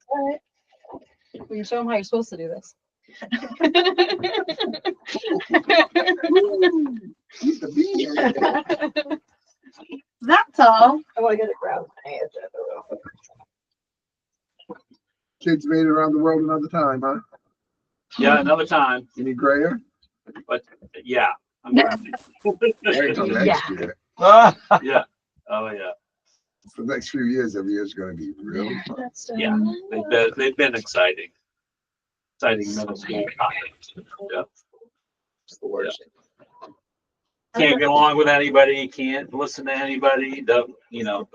All right. We can show them how you're supposed to do this. That's all. I want to get it ground. Kids made it around the world another time, huh? Yeah, another time. Any grayer? But yeah. Wait till next year. Yeah. Oh yeah. For the next few years, every year is going to be really fun. Yeah. They've been exciting. Exciting middle school times. Yeah. It's the worst. Can't get along with anybody, can't listen to anybody,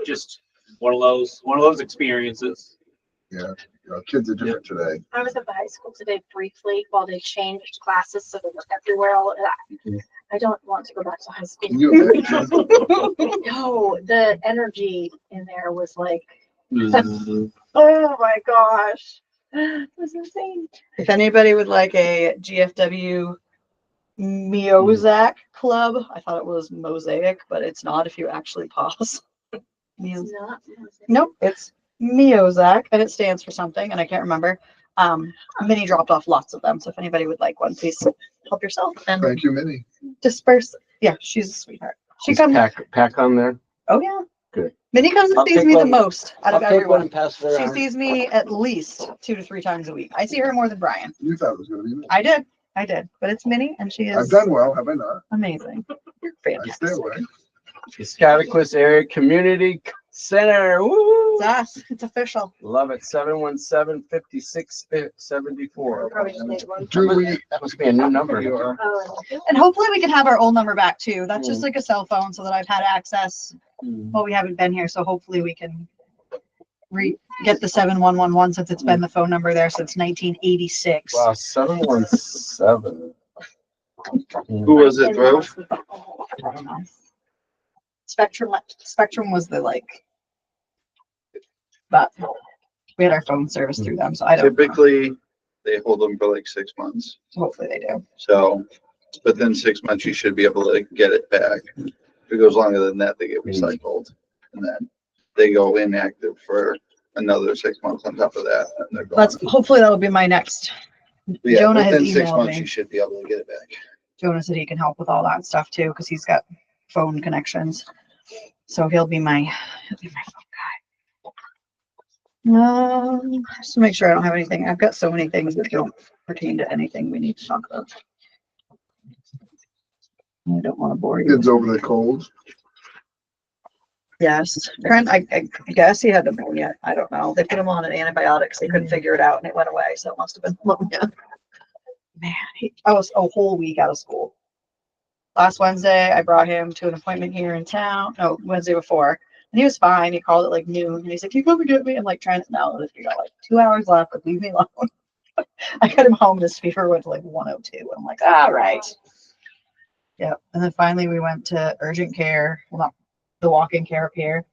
just one of those experiences. Yeah. Kids are different today. I was at the high school today briefly while they changed classes so they were everywhere. All of that. I don't want to go back to high school. No, the energy in there was like, oh my gosh, it was insane. If anybody would like a GFW Miozac club, I thought it was Mosaic, but it's not if you actually pause. It's not. Nope, it's Miozac, and it stands for something, and I can't remember. Minnie dropped off lots of them, so if anybody would like one, please help yourself and Thank you, Minnie. disperse. Yeah, she's a sweetheart. She Is comes. pack on there. Oh yeah. Good. Minnie comes and I'll sees take me the one. most out of I'll take one everyone. and pass it She around. sees me at least 2 to 3 times a week. I see her more than Brian. You thought it was going to be me. I did, but it's Minnie, and she is I've done well, have I not? amazing. You're I fantastic. stay away. Piscataquis Area Community Center. Woo! It's us. It's official. Love it. 717-5674. Probably just need one. Do we? That must be a new number. Oh, And hopefully we can have our old number back too. That's just like a cell phone so that I've had access. Well, we haven't been here, so hopefully we can get the 7111 since it's been the phone number there since 1986. Wow, 717. Who was it, bro? Spectrum was the but we had our phone service through them, so I don't know. Typically, they hold them for like 6 months. Hopefully they do. So within 6 months, you should be able to get it back. If it goes longer than that, they get recycled. And then they go inactive for another 6 months on top of that. And they're gone. Hopefully that'll be my next. But yeah, Jonah has within 6 emailed months, me. you should be able to get it back. Jonah said he can help with all that stuff too, because he's got phone connections. So he'll be my phone guy. Just to make sure I don't have anything. I've got so many things that don't pertain to anything we need to talk about. I don't want to bore you. Kids over the cold. Yes. Trent, I guess he had pneumonia. I don't know. They put him on an antibiotics. They couldn't figure it out and it went away. So it must have been pneumonia. Man, I was a whole week out of school. Last Wednesday, I brought him to an appointment here in town. No, Wednesday before. And he was fine. He called it like noon. And he's like, "Can you come and get me?" I'm like, trying to know if you got like 2 hours left, like leave me alone. I got him home. His fever went to like 102. I'm like, all right. Yep. And then finally we went to urgent care. Well, not the walk-in care up here.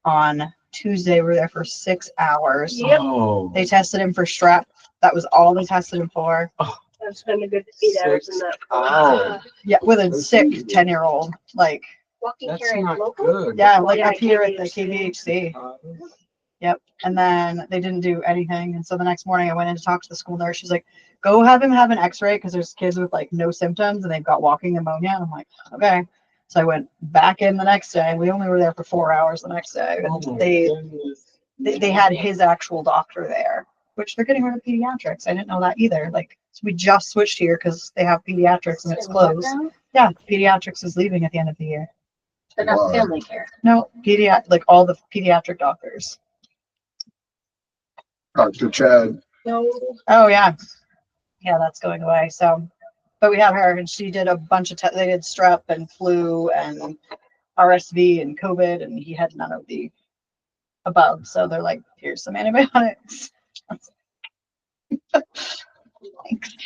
On Tuesday, we were there for 6 hours. Yep. Oh. They tested him for strep. That was all they tested him for. I've spent a good 8 hours in that. Oh. Yeah, with a sick 10-year-old. Like, Walking That's care is not local. good. yeah, like Yeah, up here at the KVHC. KVHC. Yep. And then they didn't do anything. And so the next morning I went in to talk to the school nurse. She's like, "Go have him have an x-ray because there's kids with like no symptoms and they've got walking pneumonia." And I'm like, okay. So I went back in the next day. We only were there for 4 hours the next day. Oh And my they had his actual doctor there, which they're getting rid of pediatrics. I didn't know that either. Like, so we just switched here because they have pediatrics and it's closed. Yeah, pediatrics is leaving at the end of the year. But not Wow. family care. No, like all the pediatric doctors. Dr. Chad. No. Oh yeah. Yeah, that's going away. So, but we had her and she did a bunch of they did strep and flu and RSV and COVID and he had none of the above. So they're like, "Here's some antibiotics."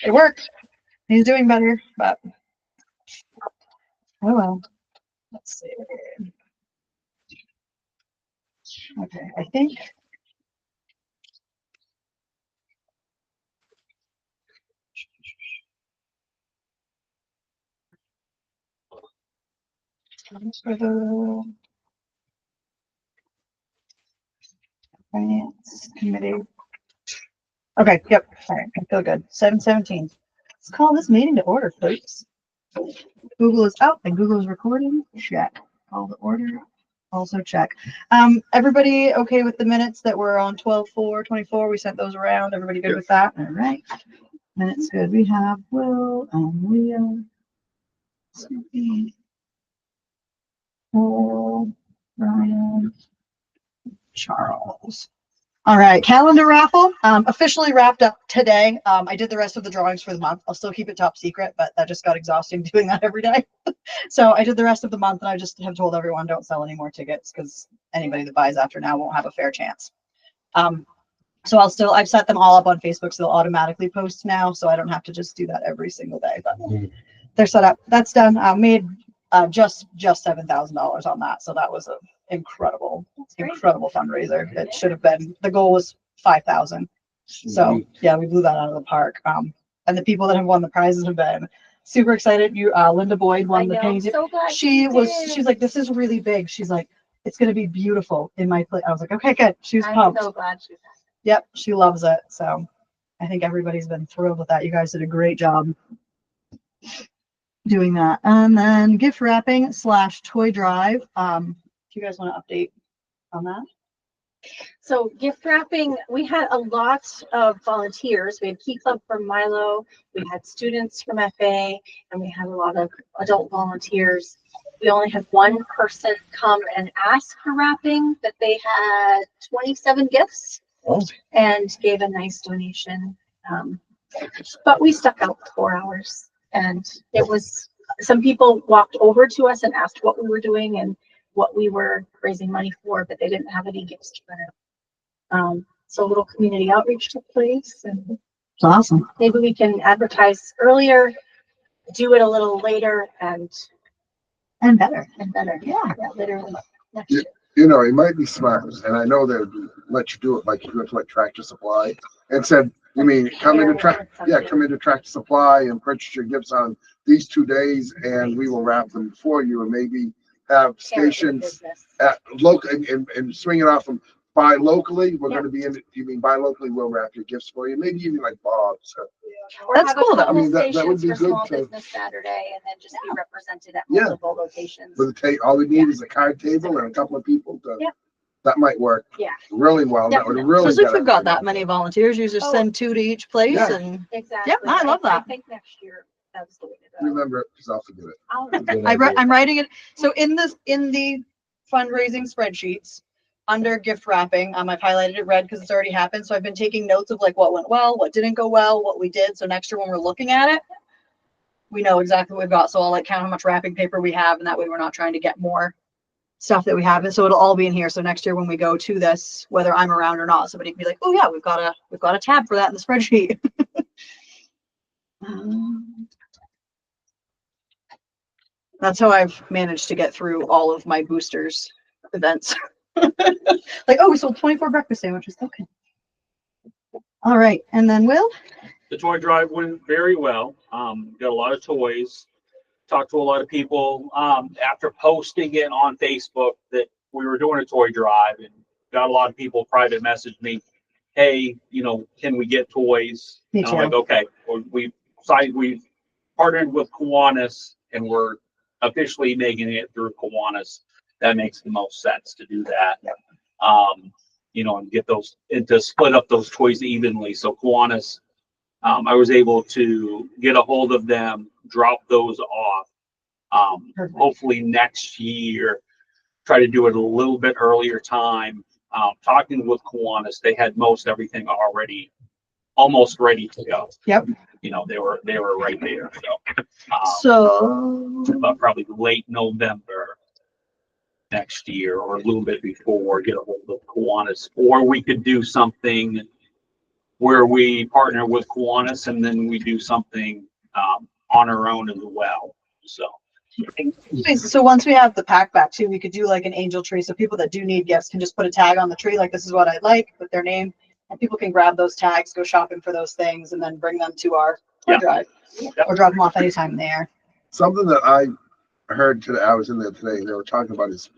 It worked. He's doing better, but oh well. Let's see. Okay, I think. Finance Committee. Okay, yep, all right, I feel good. 7:17. Let's call this meeting to order, folks. Google is out and Google is recording. Check. Call the order. Also check. Everybody okay with the minutes that were on 12/4/24? We sent those around. Everybody good with that? All right. Minutes good. We have Will and Leah. Sophie. Paul, Ryan, Charles. All right, calendar raffle officially wrapped up today. I did the rest of the drawings for the month. I'll still keep it top secret, but that just got exhausting doing that every day. So I did the rest of the month, and I just have told everyone don't sell any more tickets because anybody that buys after now won't have a fair chance. So I've set them all up on Facebook, so they'll automatically post now, so I don't have to just do that every single day. But they're set up. That's done. Made just $7,000 on that, so that was an incredible fundraiser. It should have been. The goal was 5,000. So yeah, we blew that out of the park. And the people that have won the prizes have been super excited. Linda Boyd won the painting. So glad She's like, this is really big. She's like, it's gonna be beautiful in my place. I was like, okay, good. She was pumped. I'm so glad she's Yep, she loves it. So I think everybody's been thrilled with that. You guys did a great job doing that. And then gift wrapping / toy drive. Do you guys want to update on that? So gift wrapping, we had a lot of volunteers. We had Key Club from Milo, we had students from FA, and we had a lot of adult volunteers. We only had one person come and ask for wrapping, but they had 27 gifts and gave a nice donation. But we stuck out 4 hours, and it was, some people walked over to us and asked what we were doing and what we were raising money for, but they didn't have any gifts to wrap. So a little community outreach took place, and It's awesome. maybe we can advertise earlier, do it a little later, and better. better. Yeah. Literally next year. You know, it might be smart, and I know they'd let you do it like you went to like Tractor Supply and said, you mean, come into Tractor Supply and purchase your gifts on these 2 days, and we will wrap them for you, and maybe have stations at local and swing it off from buy locally. We're going to be in it. You mean buy locally? We'll wrap your gifts for you. Maybe even like Bob's. Or That's have a cool, though. couple I mean, that would stations be for good small to- business Saturday, and then just be represented at Yeah. multiple locations. With all we need is a card table and a couple of people to. Yep. That might work. Yeah. Really well. That would really. Especially if get we've got everything that many volunteers, you just send 2 to each place Yeah. and Exactly. Yep, I love that. I think next year that's the way to go. Remember it, because I'll forget it. I'm writing it. So in the fundraising spreadsheets under gift wrapping, I've highlighted it red because it's already happened. So I've been taking notes of like what went well, what didn't go well, what we did. So next year when we're looking at it, we know exactly what we've got. So I'll like count how much wrapping paper we have, and that way we're not trying to get more stuff that we haven't. So it'll all be in here. So next year when we go to this, whether I'm around or not, somebody can be like, oh yeah, we've got a tab for that in the spreadsheet. That's how I've managed to get through all of my boosters events. Like, oh, we sold 24 breakfast sandwiches. Okay. All right. And then Will? The toy drive went very well. Got a lot of toys. Talked to a lot of people. After posting it on Facebook that we were doing a toy drive, and got a lot of people private message me, hey, can we get toys? Me And I'm too. like, okay. Well, we partnered with Kiwanis, and we're officially making it through Kiwanis. That makes the most sense to do that. Yep. And get those, and to split up those toys evenly. So Kiwanis, I was able to get a hold of them, drop those off. Perfect. Hopefully next year, try to do it a little bit earlier time. Talking with Kiwanis, they had most everything already, almost ready to go. Yep. They were right there. So But probably late November next year, or a little bit before, get a hold of Kiwanis, or we could do something where we partner with Kiwanis and then we do something on our own as well. So once we have the pack back too, we could do like an angel tree. So people that do need gifts can just put a tag on the tree, like this is what I'd like, with their name, and people can grab those tags, go shopping for those things, and then bring them to our toy drive, or drop them off anytime there. Something that I heard today, I was in there today, they were talking about is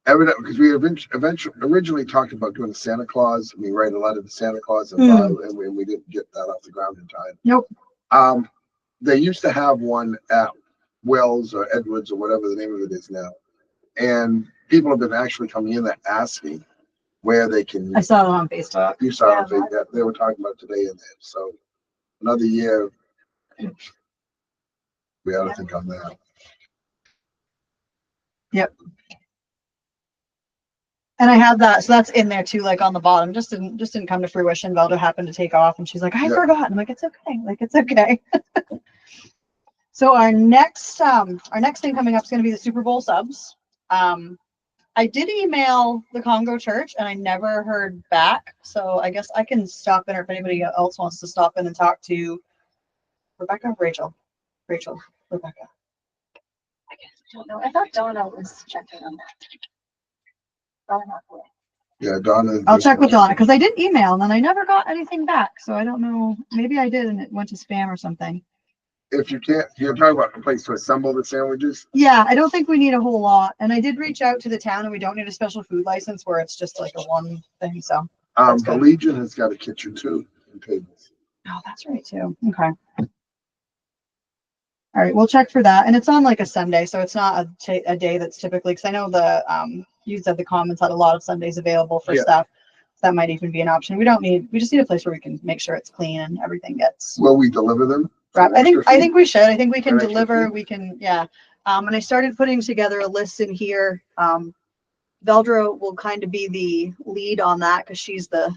evident, because we eventually originally talked about doing a Santa Claus. We write a letter to Santa Claus and, and we didn't get that off the ground in time. Nope. They used to have one at Wells or Edwards or whatever the name of it is now. And people have been actually coming in there asking where they can. I saw it on Facebook. You saw it, they were talking about today in there. So another year, we ought to think on that. Yep. And I have that, so that's in there too, like on the bottom. Just didn't come to fruition. Velda happened to take off, and she's like, "I forgot." I'm like, "It's okay. Like it's okay." So our next thing coming up is going to be the Super Bowl subs. I did email the Congo Church, and I never heard back. So I guess I can stop in, or if anybody else wants to stop in and talk to Rebecca, Rachel, Rebecca. I guess I don't know. I thought Donna was checking on that. Donna Hathaway. Yeah, Donna. I'll check with Donna because I did email and then I never got anything back. So I don't know. Maybe I did and it went to spam or something. If you can't, you're talking about a place to assemble the sandwiches. Yeah, I don't think we need a whole lot. And I did reach out to the town, and we don't need a special food license where it's just like a one thing. So The good. Legion has got a kitchen too and tables. oh, that's right too. Okay. All right, we'll check for that. And it's on like a Sunday, so it's not a day that's typically, because I know the you said the Commons had a lot of Sundays available for stuff. So that might even be an option. We just need a place where we can make sure it's clean and everything gets. Will we deliver them? Right. I think we should. I think we can An extra deliver. fee? We can, yeah. And I started putting together a list in here. Veldra will kind of be the lead on that because she's the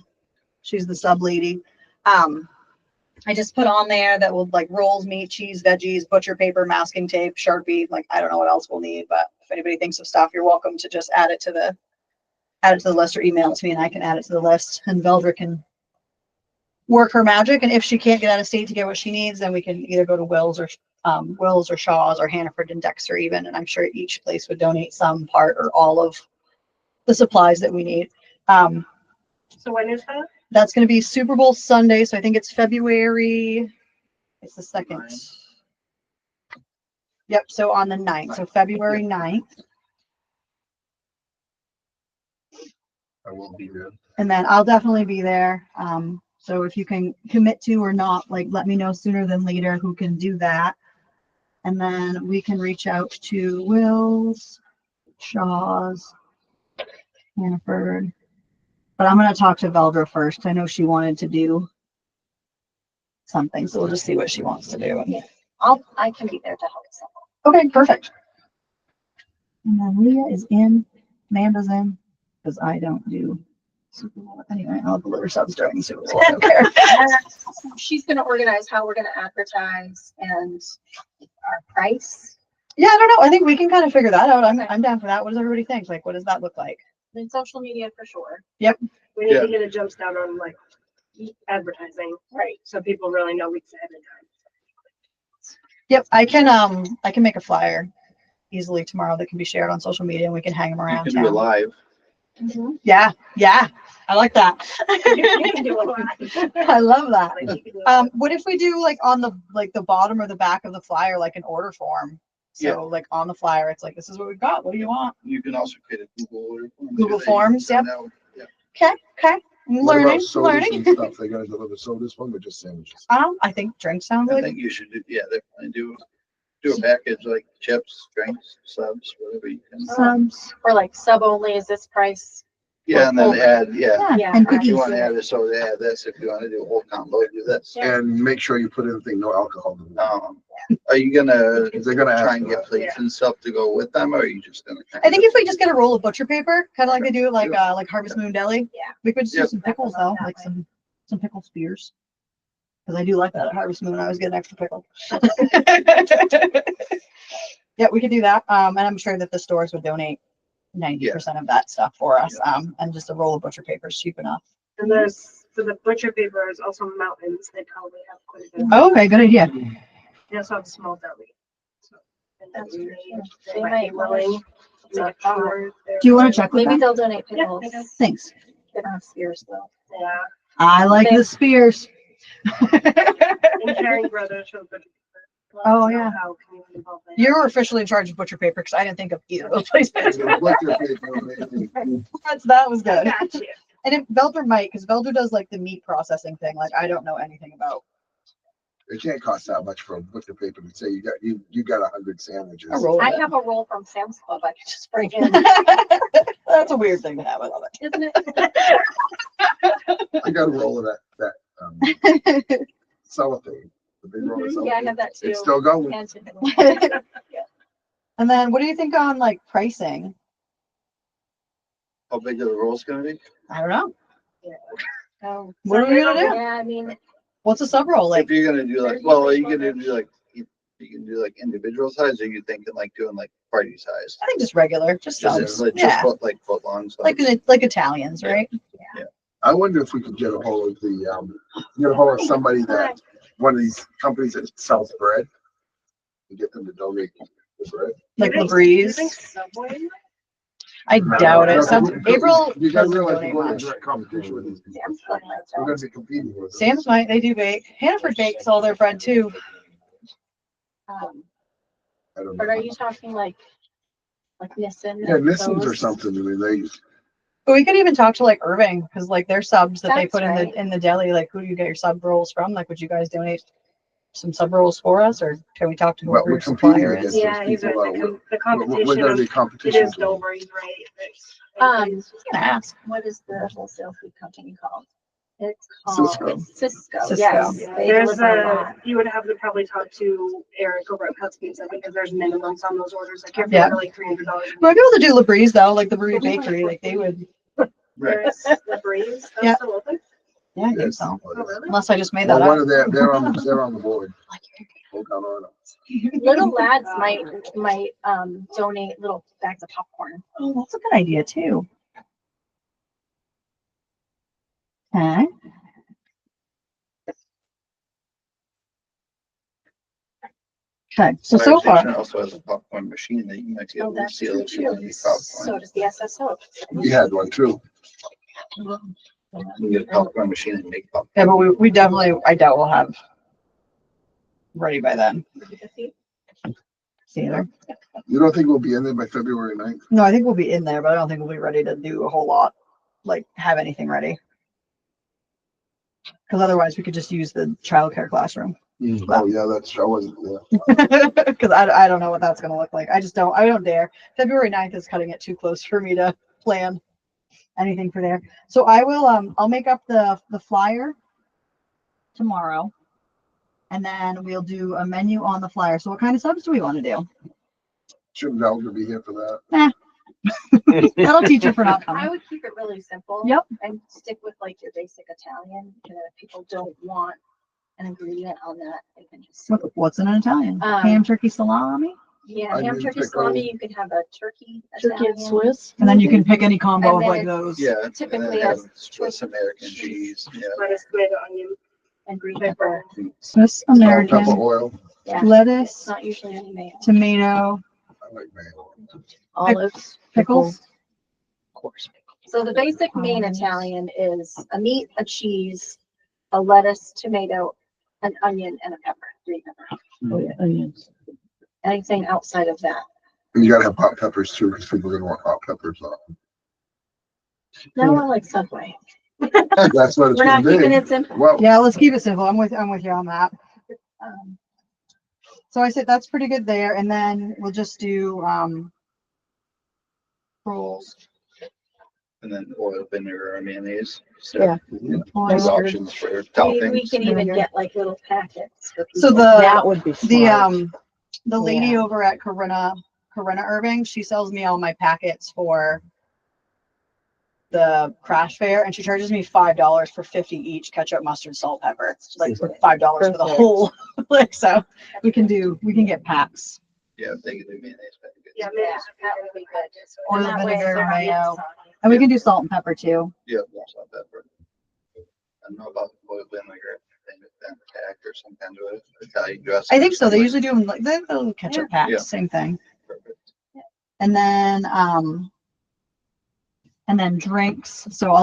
sub lady. I just put on there that will like rolls, meat, cheese, veggies, butcher paper, masking tape, Sharpie. Like I don't know what else we'll need, but if anybody thinks of stuff, you're welcome to just add it to the list or email it to me, and I can add it to the list. And Veldra can work her magic, and if she can't get out of state to get what she needs, then we can either go to Wills or Shaw's or Hannaford and Dexter even, and I'm sure each place would donate some part or all of the supplies that we need. So when is that? That's going to be Super Bowl Sunday, so I think it's February. It's the 2nd. Yep, so on the 9th, so February 9th. I will be there. And then I'll definitely be there. So if you can commit to or not, like let me know sooner than later who can do that. And then we can reach out to Will's, Shaw's, Hannaford. But I'm going to talk to Veldra first. I know she wanted to do something, so we'll just see what she wants to do. I can be there to help someone. Okay, perfect. And then Leah is in, Amanda's in, because I don't do Super Bowl. Anyway, I'll deliver subs during the Super Bowl. I don't care. She's going to organize how we're going to advertise and our price. Yeah, I don't know. I think we can kind of figure that out. I'm down for that. What does everybody think? Like, what does that look like? And social media for sure. We need Yeah. to get a jump start on like advertising, right? So people really know weeks ahead of time. Yep, I can make a flyer easily tomorrow that can be shared on social media and we can hang them You around can do it town. live. Yeah, I like that. You can do a lot. I love that. Like, you can do a lot. What if we do like on the bottom or the back of the flyer like an order form? So Yeah. like on the flyer, it's like, this is what we've got. What do you want? You can also create a Google order form. Google too that you Forms, can send out. Yeah. Okay. I'm What about learning. sodas and stuff? They gotta deliver sodas one or just sandwiches? I think drinks sound I good. think you should do, yeah, definitely do a package like chips, drinks, subs, whatever you can. Subs. Or like sub only is this price. Yeah, and then add, yeah. Yeah, Yeah, and If you cookies. want to add a soda, add this. If you want to do a whole combo, do this. Yeah. And make sure you put in the thing, no alcohol. Are you gonna Because they're gonna try ask and for get that. plates and stuff to go with them, or are you just gonna? I think if we just get a roll of butcher paper, kind of like they do at like Harvest Moon Deli. Yeah. We could just do Yep. some pickles though, like some pickle spears. Because I do like that at Harvest Moon. I always get an extra pickle. Yeah, we could do that. And I'm sure that the stores would donate 90% of that stuff for us. And just a roll of butcher paper is cheap enough. And there's, for the butcher paper is also mountains. They probably have quite a bit. Oh, okay, good idea. They also have a small deli. So, and That's then true. they They might might be willing. want Not sure. Do you want to check with Maybe them? they'll donate Yeah, pickles. they do. Thanks. They don't have spears though. Yeah. I like the spears. And Caring Brothers for butcher Let Oh, us know yeah. how community involvement. You're officially in charge of butcher paper because I didn't think of either of those places. That was good. Got you. And if Velder might, because Velder does like the meat processing thing, like I don't know anything about It can't cost that much for a butcher paper to say you got 100 sandwiches. a roll. I of it. have a roll from Sam's Club. I could just bring in, That's a weird thing to have. I love isn't it? I got a roll of that it. cellophane, the big roll of Mhm, yeah, I cellophane. have that too. It's still going. And chicken. And then what do you think on like pricing? How big are the rolls gonna be? I don't know. Oh, What are we gonna do? yeah, I mean, What's a sub roll like? If you're gonna do like, well, are you gonna do like, you can do like individual size, or you thinking like doing like party size? I think just regular, just subs. Yeah, Like foot long. So. like Italians, Yeah. right? I wonder if we could get a hold of somebody that, one of these companies that sells bread, and get them to donate the bread. Like Do you Labreeze. think Subway? I doubt it. No, Some, April You gotta doesn't realize donate we're going much. to direct competition with these people. Sam's Club might We're sell. gonna be competing with them. Sam's might, they do bake. Hannaford bakes all their bread too. I don't But are know. you talking like Nissen? Yeah, Nissens or those? something. I mean, they, But we could even talk to like Irving, because like their subs that they That's put right. in the deli, like who do you get your sub rolls from? Like, would you guys donate some sub rolls for us, or can we talk to well, whoever we're your competing supplier against is? those Yeah, he's right. people. The We're competition, gonna be it competition. is Dover, he's right. I was gonna ask, what is the wholesale food company called? It's called Cisco. Cisco, Cisco. yes. Yeah, They there's deliver a lot. you would have to probably talk to Eric over at Pets Pizza because there's minimums on those orders. Like if Yeah. you're like $300. Might be able to do Labreeze though, like the Labreeze Bakery, like they would. There's the Breeze, that's Yeah. still open. Yeah, I think Yes. so. Oh, really? Unless I just made Well, that one up. of their, they're on the board. Hold on on it. Little lads might donate little bags of popcorn. Oh, that's a good idea too. Okay. Okay, so Fire so far, station also has a popcorn machine that you might be Oh, able to that's seal true if you want to too. eat So popcorn. does the SSO. We had one too. You can get a popcorn machine and make popcorn. yeah, but we definitely, I doubt we'll have ready by then. See either. You don't think we'll be in there by February 9th? No, I think we'll be in there, but I don't think we'll be ready to do a whole lot, like have anything ready. Because otherwise we could just use the childcare classroom. Oh, yeah, I wasn't there. Because I don't know what that's gonna look like. I don't dare. February 9th is cutting it too close for me to plan anything for there. So I will I'll make up the flyer tomorrow. And then we'll do a menu on the flyer. So what kind of subs do we want to do? Shouldn't Velda be here for that? That'll teach her for not I coming. would keep it really simple. Yep. And stick with like your basic Italian. And if people don't want an ingredient on that, they can just. What's in an Italian? Ham, turkey, salami? Yeah, Onion, ham, turkey, pickle. salami. You could have a turkey. Turkey and Italian. Swiss. And then you can pick any combo And of then like it's- those. Yeah. and Typically then has have Swiss American cheese. Yeah. Lettuce, tomato, onion. And green pepper. Swiss Salt, American, pepper, oil. Yeah. lettuce, It's not usually any mayo. tomato, I like mayo. Olives. pickles. Of course. So the basic main Italian is a meat, a cheese, a lettuce, tomato, an onion, and a pepper, green pepper. Oh, yeah, onions. Anything outside of that. And you gotta have hot peppers too, because people are gonna want hot peppers on. No, I like Subway. That's what it's We're not gonna keeping be. it simple. Well, Yeah, let's keep it simple. I'm with you on that. So I said that's pretty good there, and then we'll just do rolls. And then oil, vinegar, or mayonnaise. So Yeah. there's Mustard. options for We toppings. can even Vinegar. get like little packets. For So people. the would be the lady over at Corinna Irving, she sells me all my packets for the crash fair, and she charges me $5 for 50 each ketchup, mustard, salt, pepper. It's like $5 for the Perfect. whole. Like, so we can get packs. Yeah, if they can do mayonnaise. that'd be good. Yeah, Yeah, maybe that would be good. Oil, And that way vinegar, they're not mayo. soggy. And we can do salt and pepper too. Yeah, salt, pepper. I don't know about oil, vinegar, and then tack or some kind of Italian dressing. I think so. They something. usually do them like the little ketchup packs, Yeah. same thing. Perfect. And then drinks. So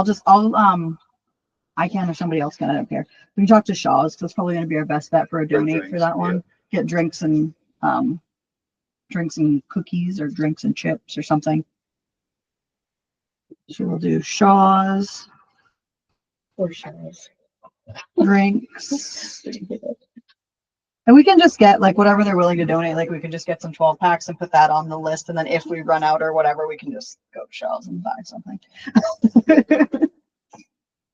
I can, or somebody else can, I don't care. We can talk to Shaw's, because it's probably gonna be our best bet for a donate for drinks, that yeah. one. get drinks and cookies or drinks and chips or something. She will do Shaw's Or Shaw's. drinks. And we can just get like whatever they're willing to donate. Like we can just get some 12 packs and put that on the list. And then if we run out or whatever, we can just go to Shaw's and buy something.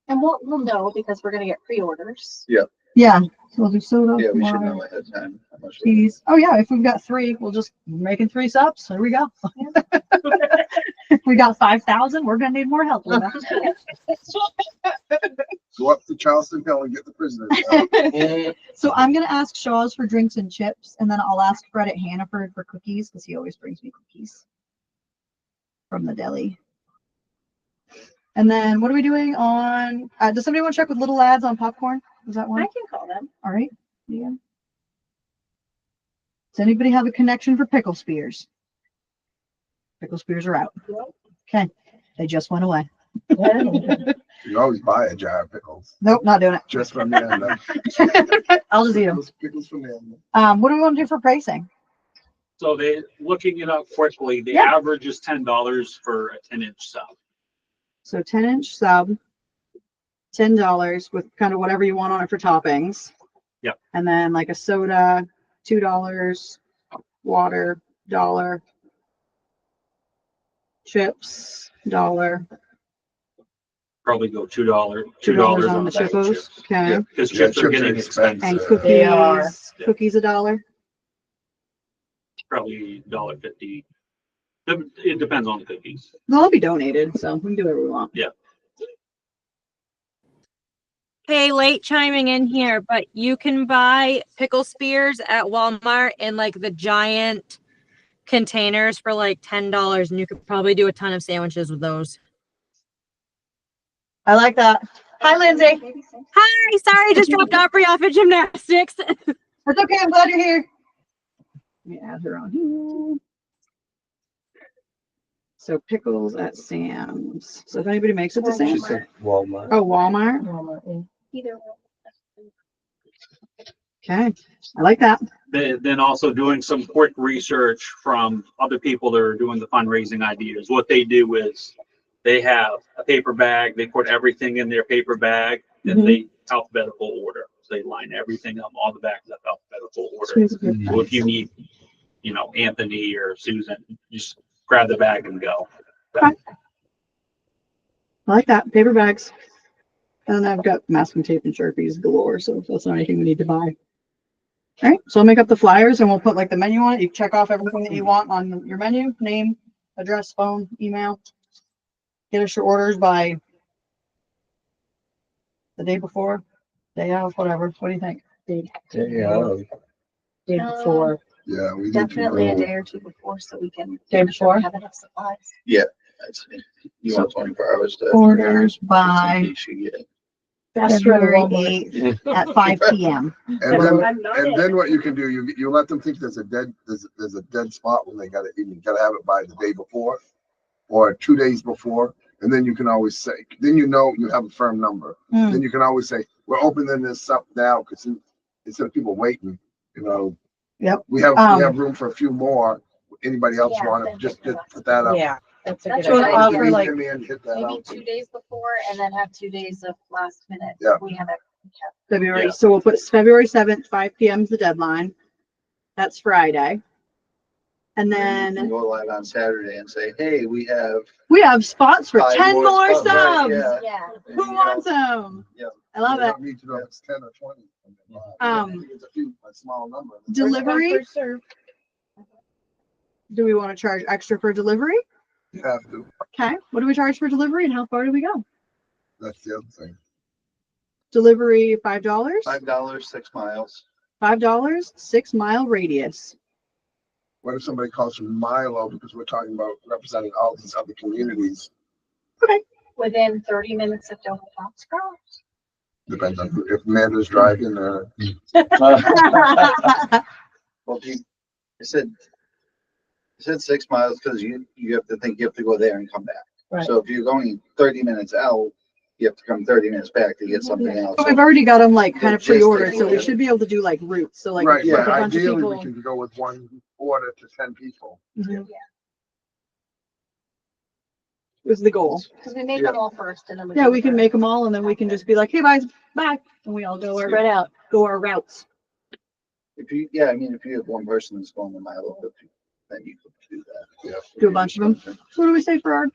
And we'll know because we're gonna get pre-orders. Yeah. So we'll do soda, Yeah, we should water, know ahead of time. How much we- cheese. Oh yeah, if we've got 3, we'll just making 3 subs. There we go. If we got 5,000, we're gonna need more help with that. Go up to Charleston Hill and get the prisoners. So I'm gonna ask Shaw's for drinks and chips, and then I'll ask Fred at Hannaford for cookies because he always brings me cookies from the deli. And then what are we doing on? Does somebody want to check with Little Lads on popcorn? Is that I one? can call them. All right. Yeah. Does anybody have a connection for pickle spears? Pickle spears are out. Okay. They just went away. You can always buy a jar of pickles. Nope, not doing it. Just from the end. I'll just eat them. Pickles from the end. What do we want to do for pricing? So they, looking it up quickly, the Yeah. average is $10 for a 10-inch sub. So 10-inch sub, $10 with kind of whatever you want on it for toppings. Yep. And then like a soda, $2, water, $1, chips, $1, Probably go $2. $2 on the bag of chippos. chips. Okay. Because Yeah, chips are chips are getting expensive. And expensive. cookies, They are. cookies $1. Probably $1.50. It depends on the cookies. They'll all be donated, so we can do whatever we want. Hey, late chiming in here, but you can buy pickle spears at Walmart in like the giant containers for like $10, and you could probably do a ton of sandwiches with those. I like that. Hi, Lindsay. Hi, sorry, just dropped Aubrey off at gymnastics. That's okay. I'm glad you're here. Let me add her on here. So pickles at Sam's. So if anybody makes it to She Sam's. said Walmart. Oh, Walmart. Either Okay. I like that. Then also doing some quick research from other people that are doing the fundraising ideas. What they do is they have a paper bag, they put everything in their paper bag, and they alphabetical order. So they line everything up, all the bags up alphabetical order. So if you need, Anthony or Susan, just grab the bag and go. I like that. Paper bags. And I've got masking tape and Sharpies galore, so that's not anything we need to buy. All right, so I'll make up the flyers and we'll put like the menu on it. You check off everything that you want on your menu, name, address, phone, email. Get us your orders by the day before, day of, whatever. What do you think? Yeah. day before. Yeah, we need Definitely a to day or two before so we can Day make sure we before? have enough supplies. That's it. You want 24 hours to. Orders in by case you get- February 8th at 5 p.m. And then, I'm not and in. then what you can do, you let them think there's a dead spot when they got it. You gotta have it by the day before or 2 days before, and then you can always say, then you have a firm number. Mm. Then you can always say, we're opening this up now because instead of people waiting, Yep. we have room for a few more. Anybody else Yeah, want then it? Just hit put that up. Yeah, that's a That's good what idea. I'll offer, Maybe like, in the end, hit that Maybe out. 2 days before and then have 2 days of last minute. Yeah. We have it. February. Yeah. So we'll put February 7th, 5 p.m. is the deadline. That's Friday. And You then can go live on Saturday and say, hey, we have we have spots for 5 10 more spots, right, subs. yeah. Yeah. And, Who wants them? Yeah. I love You it. don't need to know if it's 10 or 20. It's a small number. Delivery. First serve. Do we want to charge extra for delivery? You have to. Okay. What do we charge for delivery and how far do we go? That's the other thing. Delivery $5. $5, 6 miles. $5, 6 mile radius. What if somebody calls from Milo because we're talking about representing all these other communities? Within 30 minutes of Dover Foxcroft. Depends on if Amanda's driving or. Well, I said 6 miles because you have to think you have to go there and come back. Right. So if you're going 30 minutes out, you have to come 30 minutes back to get something else. But we've already got them like kind of Logistics, pre-ordered, so we yeah. should be able to do like routes. So like, Right, if yeah, a bunch of ideally we people. can go with one order to 10 people. Mhm. Was the goal. Because we make Yeah. them all first and then we. Yeah, do we can the- make them all and then we can just be like, hey, guys, bye. And we all go Spread out. go our routes. If you, yeah, I mean, if you have one person that's going to Milo, then you could do that. Yeah. Do a bunch of them. So what do we say for our?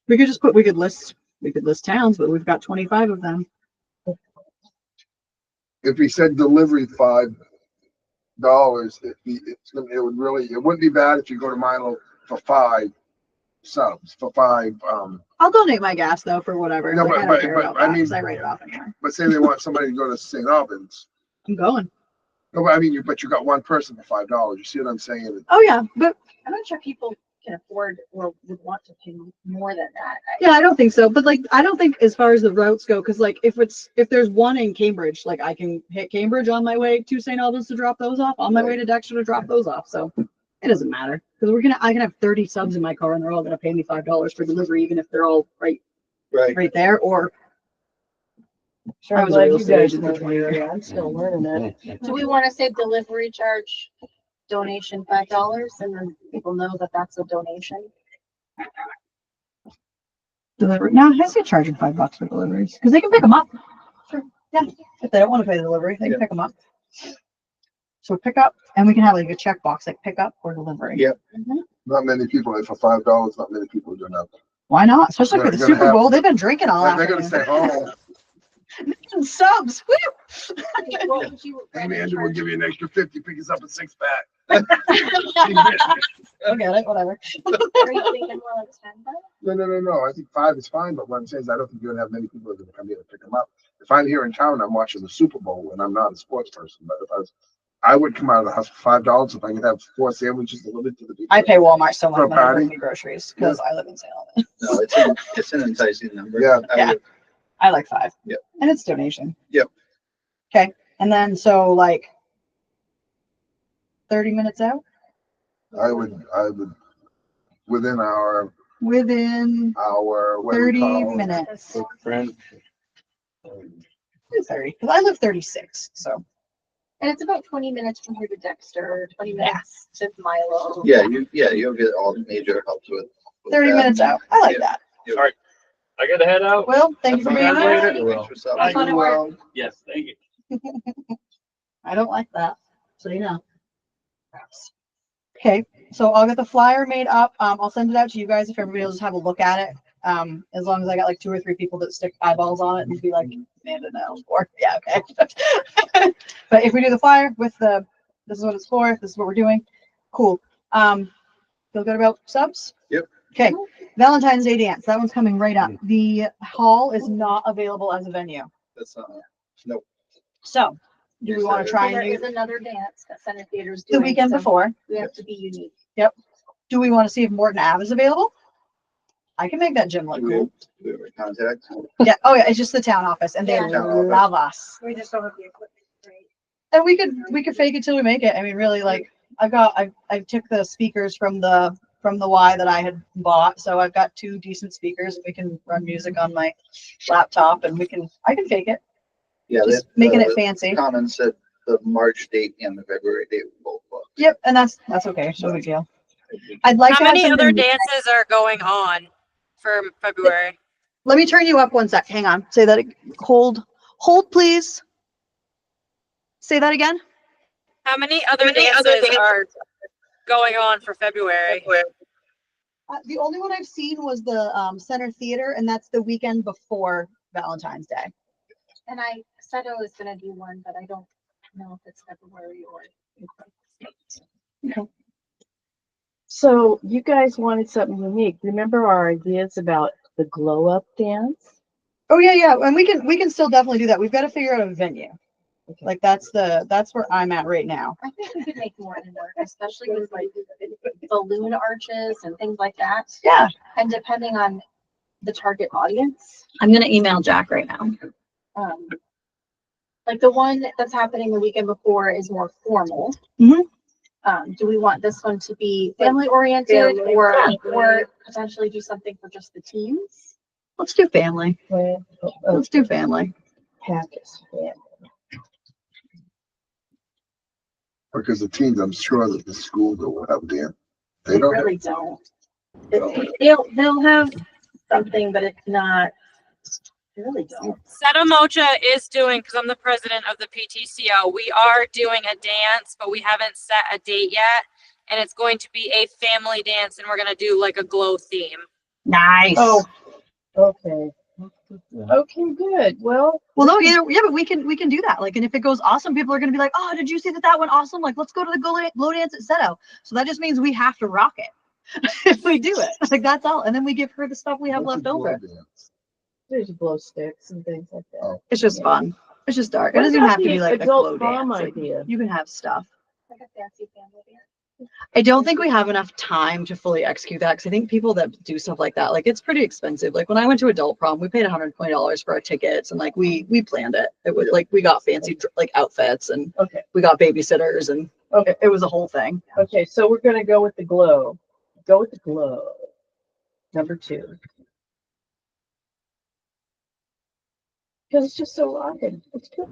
We could just put, we could list towns, but we've got 25 of them. If we said delivery $5, it would really, it wouldn't be bad if you go to Milo for 5 subs, for 5, I'll donate my gas though for whatever. No, Like, but- I don't but- care but, about I that mean- 'cause I write it off anyway. but say they want somebody to go to St. Albans. I'm going. No, but I mean, but you got one person for $5. You see what I'm saying? Oh yeah, but I'm not sure people can afford or would want to pay more than that. yeah, I don't think so. But like, I don't think as far as the routes go, because like if there's one in Cambridge, like I can hit Cambridge on my way to St. Albans to drop those off, on my way to Dexter to drop those off. So it doesn't matter because I can have 30 subs in my car and they're all gonna pay me $5 for delivery, even if they're all Right. right there. Or Sure, I I'm was a glad real you estate guys agent know for 20 the years. area. I'm still learning it. Do we want to say delivery charge donation $5 and then people know that that's a donation? delivery. No, I see charging $5 for deliveries because they can pick them up. Sure. Yeah, if they don't want to pay the delivery, they can Yeah. pick them up. So pick up, and we can have like a checkbox like pick up or delivery. Yeah. Not many people, for $5, not many people do that. Why not? Especially for They're the gonna Super have- Bowl. They've been drinking all They're gonna afternoon. stay home. And subs. Woo! What would you And rather Andrew will charge? give you an extra 50, pick us up a 6-pack. I'll get it, whatever. Are you thinking more like 10 bucks? No. I think 5 is fine, but what I'm saying is I don't think you're gonna have many people that are gonna come here to pick them up. If I'm here in town, I'm watching the Super Bowl and I'm not a sports person, but if I would come out of the house for $5 if I could have 4 sandwiches delivered to the people. I pay Walmart so much For a money to bring party? me groceries because I live in St. Albans. No, it's an enticing number. Yeah. I Yeah. would- I like 5. Yep. And it's donation. Yep. Okay. And then so like 30 minutes out? I would, within our, Within what do we 30 call it? minutes. Friend. 30. Because I live 36. So And it's about 20 minutes from here to Dexter, 20 minutes to Milo. You'll get all the major helps with 30 that. minutes out. I like Yeah. that. All right. I gotta head out. Well, thank you for being Thanks, here. later. Thanks for stopping. Have fun at work. Yes, thank you. I don't like that. So you know. Okay, so I'll get the flyer made up. I'll send it out to you guys if everybody will just have a look at it. As long as I got like 2 or 3 people that stick eyeballs on it and be like, Amanda, no, or yeah, okay. But if we do the flyer with this is what it's for, this is what we're doing, cool. Feel good about subs? Yep. Okay, Valentine's Day dance. That one's coming right up. The hall is not available as a venue. That's nope. So do we want to try There and is use another dance that Center Theater's the doing. weekend so before? We have to be unique. Do we want to see if Morton Ave is available? I can make that gym look Do we cool. have- do we have a contact? Yeah. Oh yeah, it's just the town office, and they Yeah. Town office. love us. We just don't have the equipment, right? And we could fake it till we make it. I mean, really, like I took the speakers from the Y that I had bought, so I've got 2 decent speakers, and we can run music on my laptop, and I can fake it, Yeah, just making it fancy. Common said the March date and the February date were both booked. Yep, and that's okay. No big deal. I'd like How to have many other something- dances are going on for February? Let me turn you up 1 sec. Hang on. Say that. Hold, please. Say that again. How many other dances are going on for February? The only one I've seen was the Center Theater, and that's the weekend before Valentine's Day. And said I was gonna do one, but I don't know if it's February or. So you guys wanted something unique. Remember our ideas about the glow up dance? Oh yeah, and we can still definitely do that. We've got to figure out a venue. Like that's where I'm at right now. I think we could make more than work, especially with like balloon arches and things like that. Yeah, And depending on the target audience, I'm gonna email Jack right now. like the one that's happening the weekend before is more formal. Mhm. Do we want this one to be family oriented Family. or potentially do something for just the teens? Let's do family. Well, Let's do family. Packers, yeah. Because the teens, I'm sure that the school will have dance. They They don't have. really don't. No. They'll have something, but it's not, they really don't. Setamocha is doing, because I'm the president of the PTCO, we are doing a dance, but we haven't set a date yet. And it's going to be a family dance, and we're gonna do like a glow theme. Nice. Oh, okay. Okay, good. Well, Well, no, yeah, but we can do that. Like, and if it goes awesome, people are gonna be like, oh, did you see that went awesome? Like, let's go to the glow dance at Seto. So that just means we have to rock it if we do it. Like, that's all. And then we give her the stuff we have What's a left over. glow dance? there's glow sticks and things like that. Oh. It's just Yeah. fun. It's just dark. It What doesn't even about have to the be like a adult glow prom dance. Like, idea? you can have stuff. Like a fancy family dance. I don't think we have enough time to fully execute that because I think people that do stuff like that, like it's pretty expensive. Like when I went to adult prom, we paid $120 for our tickets and like we planned it. It was like we got fancy like outfits and Okay, we got babysitters and okay, it was a whole thing. okay. So we're gonna go with the glow. Go with the glow. Number 2. Because it's just so rocking. It's good.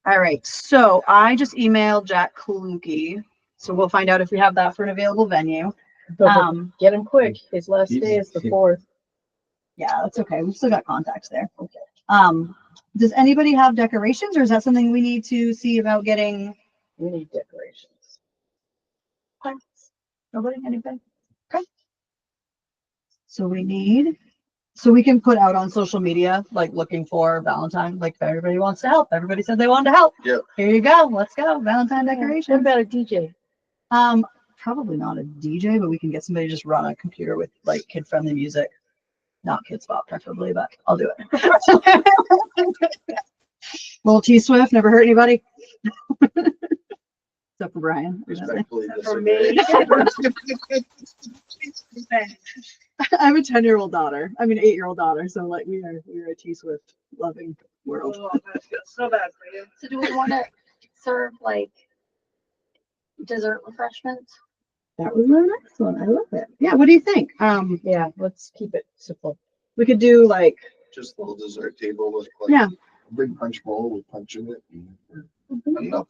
All right. So I just emailed Jack Kaluki. So we'll find out if we have that for an available venue. But get him quick. His last day is the 4th. Yeah, that's okay. We've still got contacts there. Okay. Does anybody have decorations or is that something we need to see about getting? We need decorations. Nobody? Anything? Okay. So we can put out on social media, like looking for Valentine, like if everybody wants to help. Everybody said they wanted to help. Yep. Here you go. Let's go. Valentine What decoration. about a DJ? Probably not a DJ, but we can get somebody to just run a computer with like kid-friendly music. Not Kids Bop, preferably, but I'll do it. Little T Swift, never hurt anybody. Except for Brian. Respectfully For disagree. me. I have a 10-year-old daughter. I mean, 8-year-old daughter. So like we are a T Swift loving world. Oh, that's so bad for you. So do we want to serve like dessert refreshments? That was my next one. I love it. Yeah. What do you think? Yeah, let's keep it simple. We could do like Just a little dessert table with like yeah. Big punch bowl with punch in it. enough.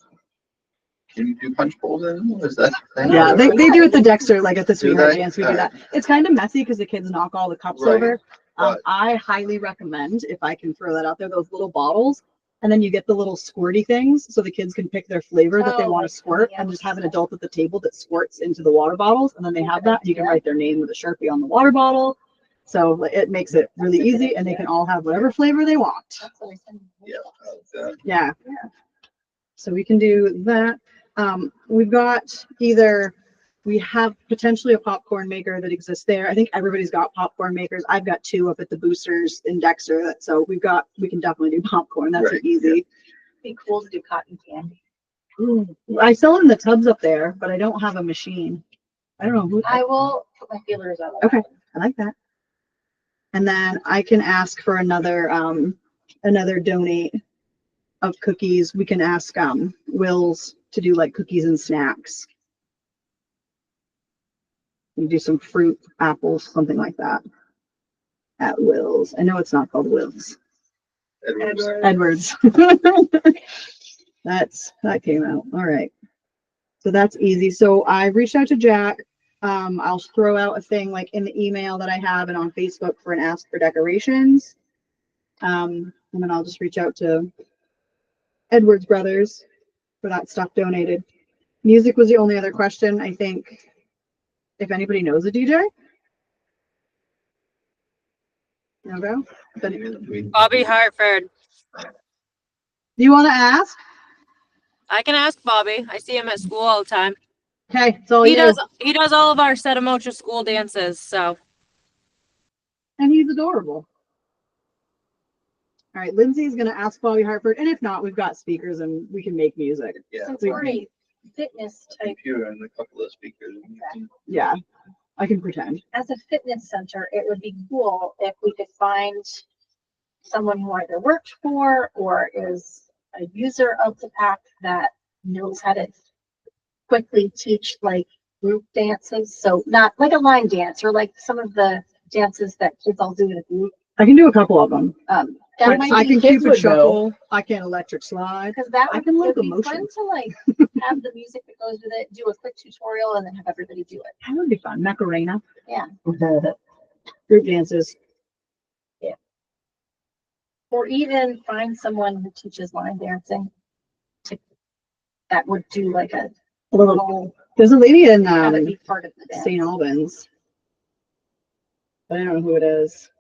Can you do punch bowls in? Is that? a thing? Yeah, they do at the Dexter, like at the Do Sweetheart they? Dance, we do that. It's kind of messy because the kids knock all the cups Right, over. but- I highly recommend, if I can throw that out there, those little bottles. And then you get the little squirty things so the kids can pick their flavor that they Oh, want like to squirt yeah. and just have an adult at the table that squirts into the water bottles. And then they have that. You can write their name with a Sharpie on the water bottle. So it makes it really easy and they can all have whatever flavor they want. That's what I said. Yeah. Yeah. So we can do that. We've got we have potentially a popcorn maker that exists there. I think everybody's got popcorn makers. I've got 2 up at the boosters in Dexter. So we can definitely do popcorn. That's Right, easy. Be cool to do cotton candy. I sell it in the tubs up there, but I don't have a machine. I don't know who. I will put my feelers out. Okay. I like that. And then I can ask for another donate of cookies. We can ask Will's to do like cookies and snacks. And do some fruit, apples, something like that. At Will's. I know it's not called Will's. Edwards. Edwards. That came out. All right. So that's easy. So I reached out to Jack. I'll throw out a thing like in the email that I have and on Facebook for an ask for decorations. And then I'll just reach out to Edwards Brothers for that stuff donated. Music was the only other question. I think if anybody knows a DJ. No go. But do Bobby Hartford. you want to ask? I can ask Bobby. I see him at school all the time. Okay, it's all He you. does all of our Setamocha school dances, so And he's adorable. All right, Lindsay's gonna ask Bobby Hartford, and if not, we've got speakers and we can make music. Yeah. Since we're a fitness type, Computer and a couple of speakers. Yeah, I can pretend. as a fitness center, it would be cool if we could find someone who either worked for or is a user of the pack that knows how to quickly teach like group dances. So not like a line dance or like some of the dances that kids all do in a group. I can do a couple of them. That might I be, can kids Cupid would know. shuffle. I can electric slide. because that I would can it'd be locomotion. fun to like have the music that goes with it, do a quick tutorial and then have everybody do it. That would be fun. Macarena. Yeah. Group dances. Or even find someone who teaches line dancing that would do like a little, There's a lady in have it be part of the dance. St. Albans. I don't know who it is.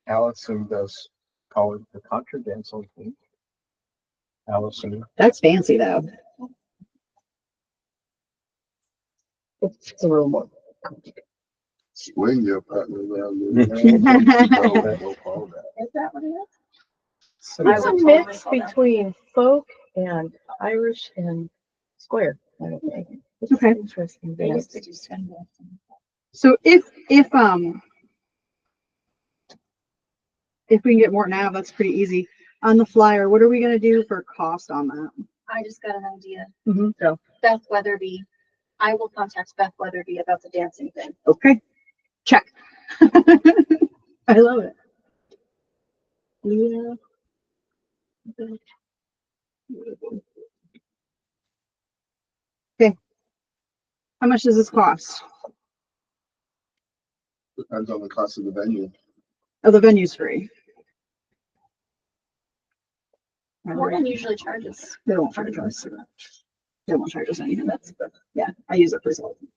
Allison does call it the contra dance on me. Allison. That's fancy though. It's a little more. Swing your partner around. Is that what it is? I It's a would mix totally call that. between folk and Irish and square. I don't think. It's Okay. interesting. They used dance. to do swing dancing. So if we can get more now, that's pretty easy. On the flyer, what are we gonna do for cost on that? I just got an idea. So, Beth Weatherby. I will contact Beth Weatherby about the dancing thing. okay, check. I love it. Yeah. Okay. How much does this cost? Depends on the cost of the venue. Oh, the venue's free. Morgan usually charges. They won't charge us. They won't charge us anything. Yeah, I use it for something.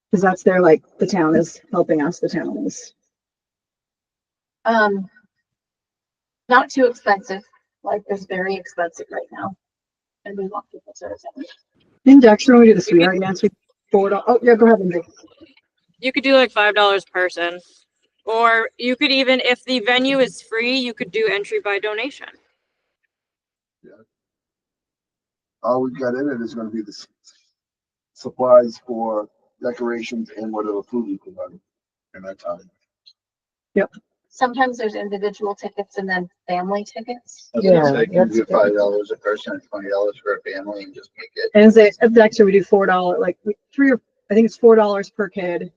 Because that's their, like, the town is helping us, the town is. Not too expensive. Like it's very expensive right now. And we want people to attend. In Dexter, when we do the sweetheart dance, we $4. Oh, yeah, go ahead, Lindsay. You could do like $5 person. Or you could even, if the venue is free, you could do entry by donation. All we've got in it is gonna be the supplies for decorations and whatever food we provide. And that's how. Sometimes there's individual tickets and then family tickets. Yeah, So you can that's do good. $5 a person, $20 for a family and just make it. And say at Dexter, we do $4, like I think it's $4 per kid.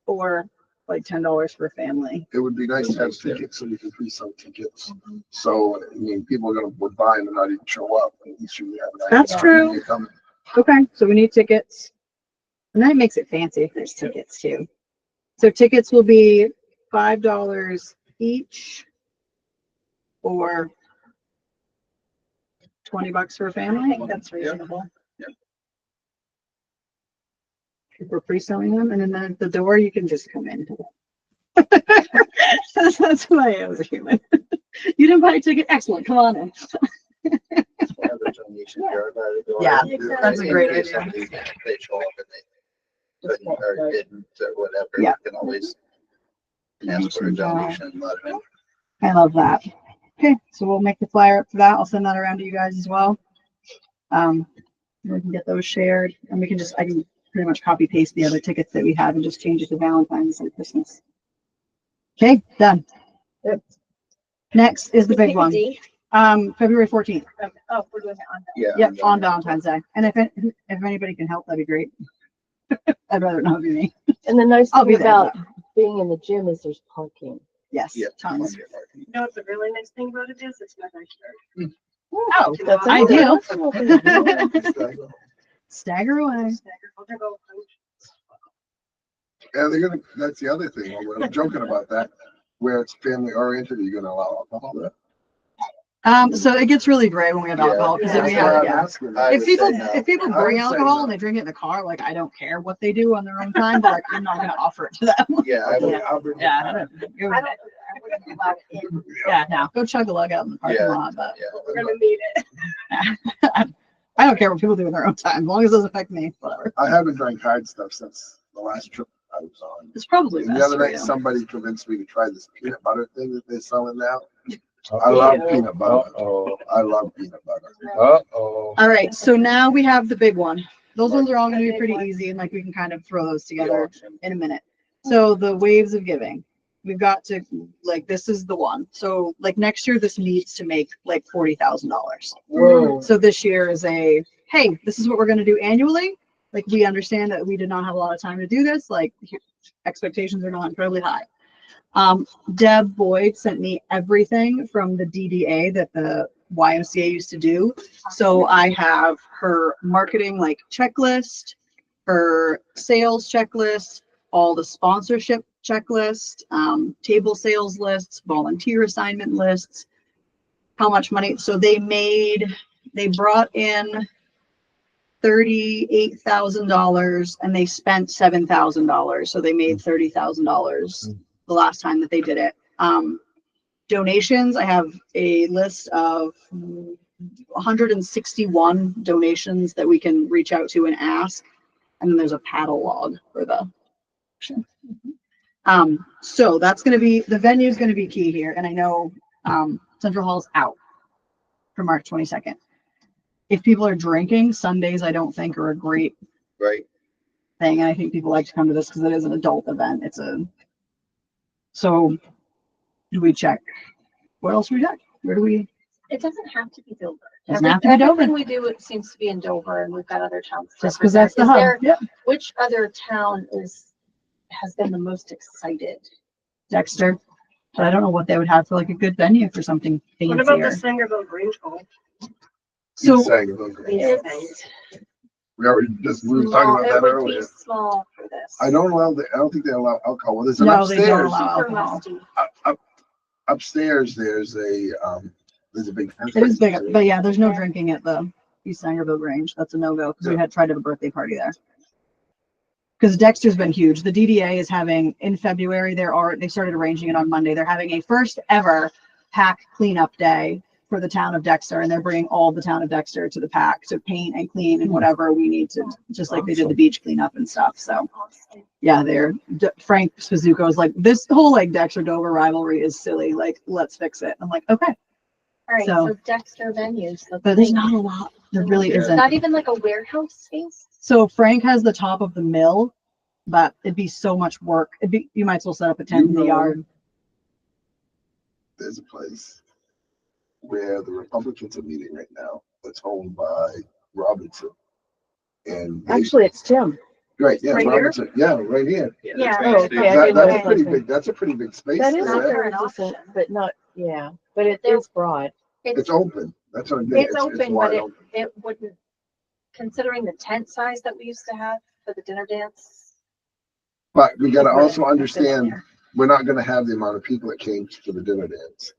Or like $10 for a family. It would be nice to have tickets so you can pre-sell tickets. So, I mean, people are would buy them and not even show up. At least you have an idea. That's true. You're coming. Okay, so we need tickets. And that makes it fancy if there's tickets too. So tickets will be $5 each. Or $20 for a I family. think that's reasonable. If we're pre-selling them, and then at the door you can just come in. That's who I am as a human. You didn't buy a ticket? Excellent, come on in. Have a donation jar by the door. Yeah, that's a In great case idea. somebody- They show up and they couldn't or didn't or whatever. Yeah. You can always ask for a donation and let them in. I love that. Okay, so we'll make the flyer up for that. I'll send that around to you guys as well. We can get those shared, and I can pretty much copy paste the other tickets that we have and just change it to Valentine's and Christmas. Okay, done. Next is the big one. February 14th. Oh, we're doing it on. Yeah. Yep, on Valentine's Day. And if anybody can help, that'd be great. I'd rather not be me. And the nice I'll be thing there, about but- being in the gym is there's parking. Yes, Yeah. tons. You know what the really nice thing about it is? It's my backyard. Oh, That's ideal. ideal. Stagger away. Yeah, that's the other thing. I'm joking about that. Where it's family oriented, are you gonna allow alcohol there? So it gets really gray when we have alcohol, because then we That's what have, I'm yeah. asking. I If would people, say no. if people I bring would say alcohol no. and they drink it in the car, like, I don't care what they do on their own time, but like, I'm not gonna offer it to them. Yeah, I would. I'll bring it Yeah, back. I don't- I wouldn't allow it in. yeah, no, go chug a lug out in the parking Yeah. lot, but Yeah. We're gonna need it. I don't care what people do in their own time, as long as it doesn't affect me, whatever. I haven't drank hard stuff since the last trip I was on. It's probably And the best other for night, you. somebody convinced me to try this peanut butter thing that they're selling now. I love peanut butter. Uh-oh. I love peanut butter. Uh-oh. All right, so now we have the big one. Those ones are all gonna be pretty easy, and like, we can kind of throw those together in a minute. So the waves of giving, we've got to, like, this is the one. So like next year, this needs to make like $40,000. Whoa. So this year is a hey, this is what we're going to do annually. Like, we understand that we did not have a lot of time to do this. Like, expectations are not incredibly high. Deb Boyd sent me everything from the DDA that the YMCA used to do. So I have her marketing like checklist, her sales checklist, all the sponsorship checklist, table sales lists, volunteer assignment lists, how much money. So they brought in $38,000 and they spent $7,000. So they made $30,000 the last time that they did it. Donations, I have a list of 161 donations that we can reach out to and ask. And then there's a paddle log for the. So that's going to be, the venue is going to be key here. And I know Central Hall's out for March 22nd. If people are drinking, Sundays I don't think are a great Right. thing. And I think people like to come to this because it is an adult event. So do we check? What else do we check? Where do we? It doesn't have to be Dover. Doesn't have to be Dover. Everything we do, it seems to be in Dover, and we've got other towns. Just because that's the Is hub. there- Yep. Which other town has been the most excited? Dexter. But I don't know what they would have for like a good venue for something What about the fancier. Sangerville Grange Hall? So It's we were talking about that It would earlier. be small for this. I don't think they allow alcohol. Well, there's an No, they don't upstairs. allow Super alcohol. musty. Upstairs, there's a big. It is big, but yeah, there's no drinking at the East Sangerville Grange. That's a no-go because we had tried to have a birthday party there. Because Dexter's been huge. The DDA is having in February. They started arranging it on Monday. They're having a first ever pack cleanup day for the town of Dexter, and they're bringing all the town of Dexter to the pack to paint and clean and whatever we need to, just like they did the beach cleanup and stuff. So yeah, Frank Spazuko is like, this whole like Dexter Dover rivalry is silly. Like, let's fix it. I'm like, okay. All right, So- so Dexter venues. let's But there's think. not a lot. There really Yeah. isn't. Not even like a warehouse space? So Frank has the top of the mill, but it'd be so much work. You might as well set up a tent in the yard. There's a place where the Republicans are meeting right now. It's owned by Robinson. And Actually, it's Tim. right, yeah, Right here? Robinson, yeah, right here. Yeah. Oh, okay. I didn't know That's it a pretty was big. That's a pretty big space. That is there. not very an decent, option. but not, yeah, but it There- is broad. It's open. That's what I mean. It's open, wide but open. it wouldn't, considering the tent size that we used to have for the dinner dance. But we gotta it wouldn't also fit in understand, there. we're not gonna have the amount of people that came to the dinner dance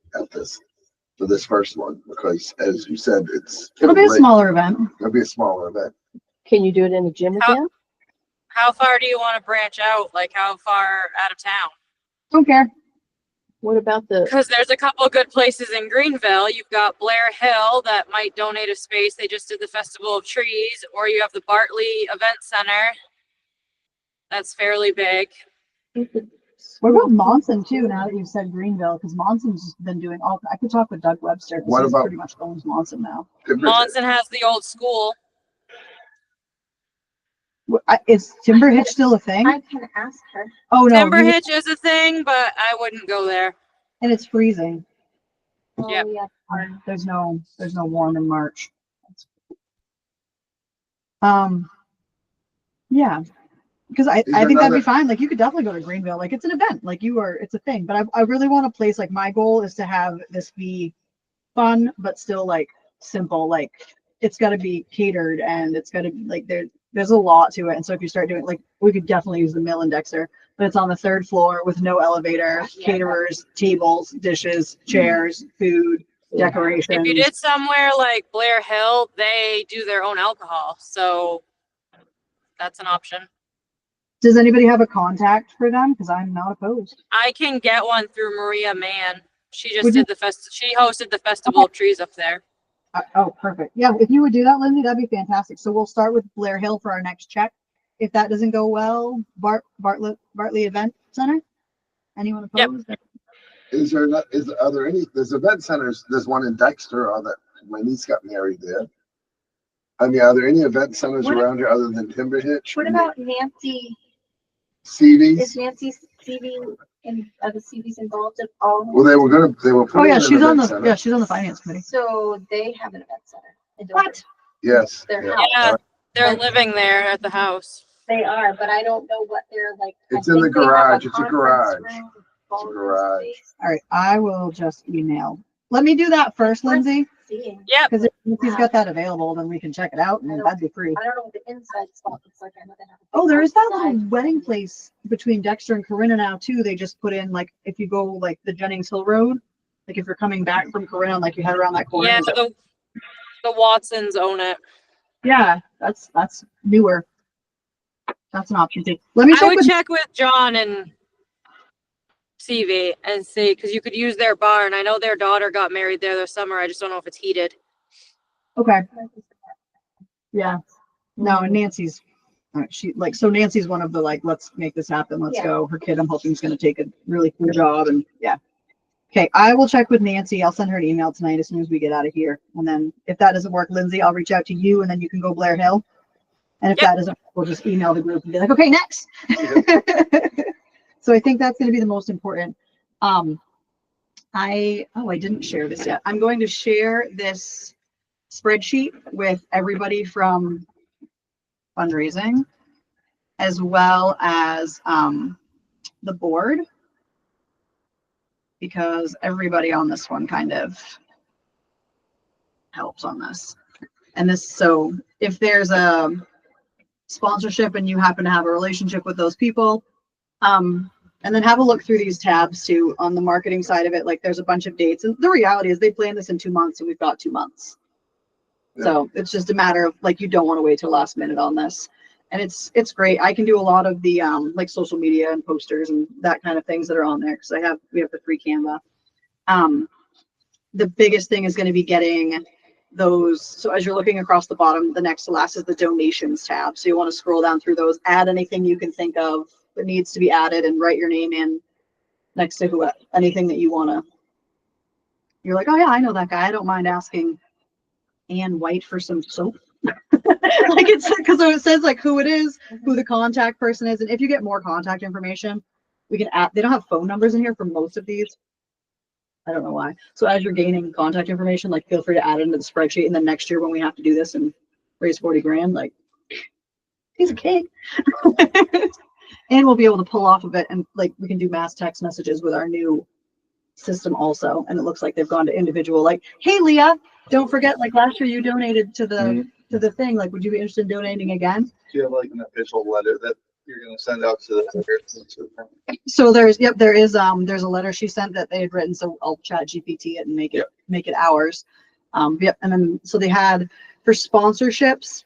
for this first one, because as you said, It'll be a smaller event. It'll be a smaller event. Can you do it in the gym How- again? How far do you want to branch out? Like how far out of town? Don't care. What about the, Because there's a couple of good places in Greenville. You've got Blair Hill that might donate a space. They just did the Festival of Trees. Or you have the Bartley Event Center. That's fairly big. What about Monson too? Now that you've said Greenville, because Monson's just been doing all. I could talk with Doug Webster. 'Cause What he's about- pretty much owns Monson now? Monson has the old school. Is Timber Hitch still a thing? I can ask her. Oh no, Timber Hitch is a thing, but I wouldn't go there. and it's freezing. Yep. Oh, yeah. There's no warm in March. Yeah, because I think that'd another- be fine. Like you could definitely go to Greenville. Like it's an event. Like it's a thing. But I really want a place. Like my goal is to have this be fun, but still like simple. Like it's got to be catered and it's got to be like there's a lot to it. And so if you start doing like we could definitely use the mill in Dexter, but it's on the third floor with no elevator, caterers, tables, dishes, chairs, food, decorations. If you did somewhere like Blair Hill, they do their own alcohol. So that's an option. Does anybody have a contact for them? Because I'm not opposed. I can get one through Maria Mann. She just Would you- did she hosted the Festival of Trees up there. Oh, perfect. Yeah, if you would do that, Lindsay, that'd be fantastic. So we'll start with Blair Hill for our next check. If that doesn't go well, Bartley Event Center. Anyone Yep. opposed? Are there any, there's event centers, there's one in Dexter, my niece got married there. I mean, are there any event centers What- around here other than Timber Hitch? What about Nancy? Is CDs? Nancy CV are the CVs involved at all? Well, they were Oh putting yeah, in an she's on event the center. she's on the finance committee. So they have an event center. in What? Dover. Yes. Their yeah. house. Yeah, they're living there at the house. They are, but I don't know what they're like. I It's in the think they have garage. It's a conference garage. room, It's a ballroom garage. space. All right, I will just email. Let me do that first, Lindsay, Seeing. Yep. because if he's got that available, then we can check it out, and that'd be free. I don't know what the inside spot looks like. I know they have. Oh, there is that little outside. wedding place between Dexter and Corinna now too. They just put in like if you go like the Jennings Hill Road, like if you're coming back from Corinna, like you head around that corner. Yeah, there's a- the Watsons own it. yeah, that's newer. That's an option too. Let me I check would with. check with John and CV and see, because you could use their barn. I know their daughter got married there this summer. I just don't know if it's heated. Okay. Yeah. No, and Nancy's. She like so Nancy's one of the like let's make this happen. Let's Yeah. go. Her kid, I'm hoping, is going to take a really cool job, and yeah. Okay, I will check with Nancy. I'll send her an email tonight as soon as we get out of here. And then if that doesn't work, Lindsay, I'll reach out to you and then you can go Blair Hill. And if Yep. that doesn't work, we'll just email the group and be like, okay, next. So I think that's going to be the most important. I didn't share this yet. I'm going to share this spreadsheet with everybody from fundraising as well as the board, because everybody on this one kind of helps on this. And this, so if there's a sponsorship and you happen to have a relationship with those people, and then have a look through these tabs too on the marketing side of it. Like there's a bunch of dates, and the reality is they planned this in 2 months and we've got 2 months. So it's just a matter of like, you don't want to wait till last minute on this. And it's great. I can do a lot of the like social media and posters and that kind of things that are on there because we have the free Canva. The biggest thing is going to be getting those. So as you're looking across the bottom, the next to last is the donations tab. So you want to scroll down through those, add anything you can think of that needs to be added, and write your name in next to anything that you want to. You're like, oh yeah, I know that guy. I don't mind asking Ann White for some soap. Like it's because it says like who it is, who the contact person is, and if you get more contact information, we can add. They don't have phone numbers in here for most of these. I don't know why. So as you're gaining contact information, like feel free to add it into the spreadsheet, and then next year when we have to do this and raise 40 grand, like he's a cake. And we'll be able to pull off of it, and like we can do mass text messages with our new system also. And it looks like they've gone to individual, like, hey Leah, don't forget, like last year you donated to the thing. Like, would you be interested in donating again? Do you have like an official letter that you're gonna send out to the? So there is there's a letter she sent that they had written. So I'll chat GPT it and make it ours. And then so they had for sponsorships.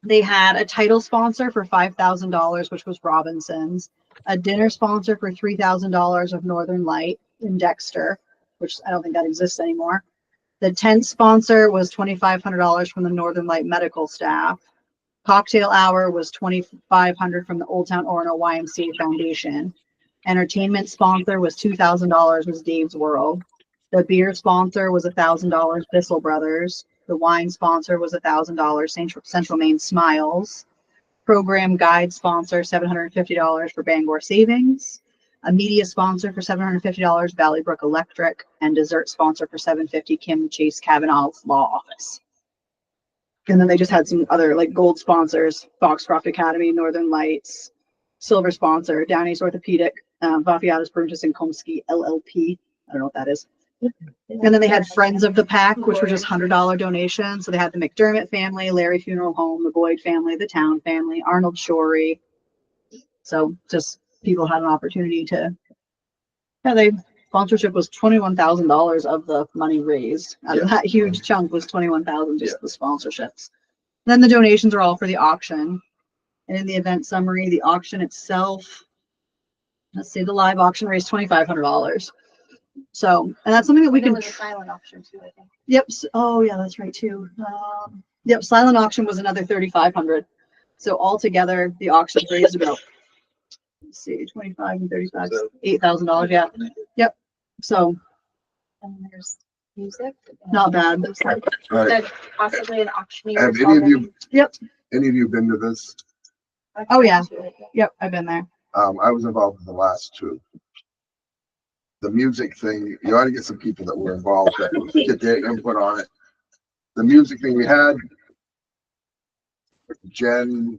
They had a title sponsor for $5,000, which was Robinson's, a dinner sponsor for $3,000 of Northern Light in Dexter, which I don't think that exists anymore. The tent sponsor was $2,500 from the Northern Light medical staff. Cocktail hour was $2,500 from the Old Town Orono YMCA Foundation. Entertainment sponsor was $2,000 was Dave's World. The beer sponsor was $1,000 Bissell Brothers. The wine sponsor was $1,000 Central Maine Smiles. Program guide sponsor $750 for Bangor Savings. A media sponsor for $750 Valley Brook Electric, and dessert sponsor for $750 Kim Chase Kavanaugh's Law Office. And then they just had some other like gold sponsors: Foxcroft Academy, Northern Lights. Silver sponsor Down East Orthopedic, Vafiatas Burgess and Komsky LLP. I don't know what that is. And then they had Friends of the Pack, which were just $100 donations. So they had the McDermott family, Larry Funeral Home, the Boyd family, the Town family, Arnold Shorey. So just people had an opportunity to. Yeah, they sponsorship was $21,000 of the money raised. Out of that huge chunk was $21,000 just the sponsorships. Then the donations are all for the auction. And in the event summary, the auction itself. Let's see, the live auction raised $2,500. So, and that's something that we There can. was a silent option too, I think. Yep. Oh, yeah, that's right too. Yep. Silent auction was another $3,500. So altogether, the auction raised about, let's see, 25 and 35, $8,000. Yeah. Yep. So And there's music. not bad. All right. Said possibly an auctioneer. Have any of you, Yep. any of you been to this? Oh, yeah. Yep. I've been there. I was involved in the last two. The music thing, you ought to get some people that were involved that get their input on it. The music thing we had, Jen,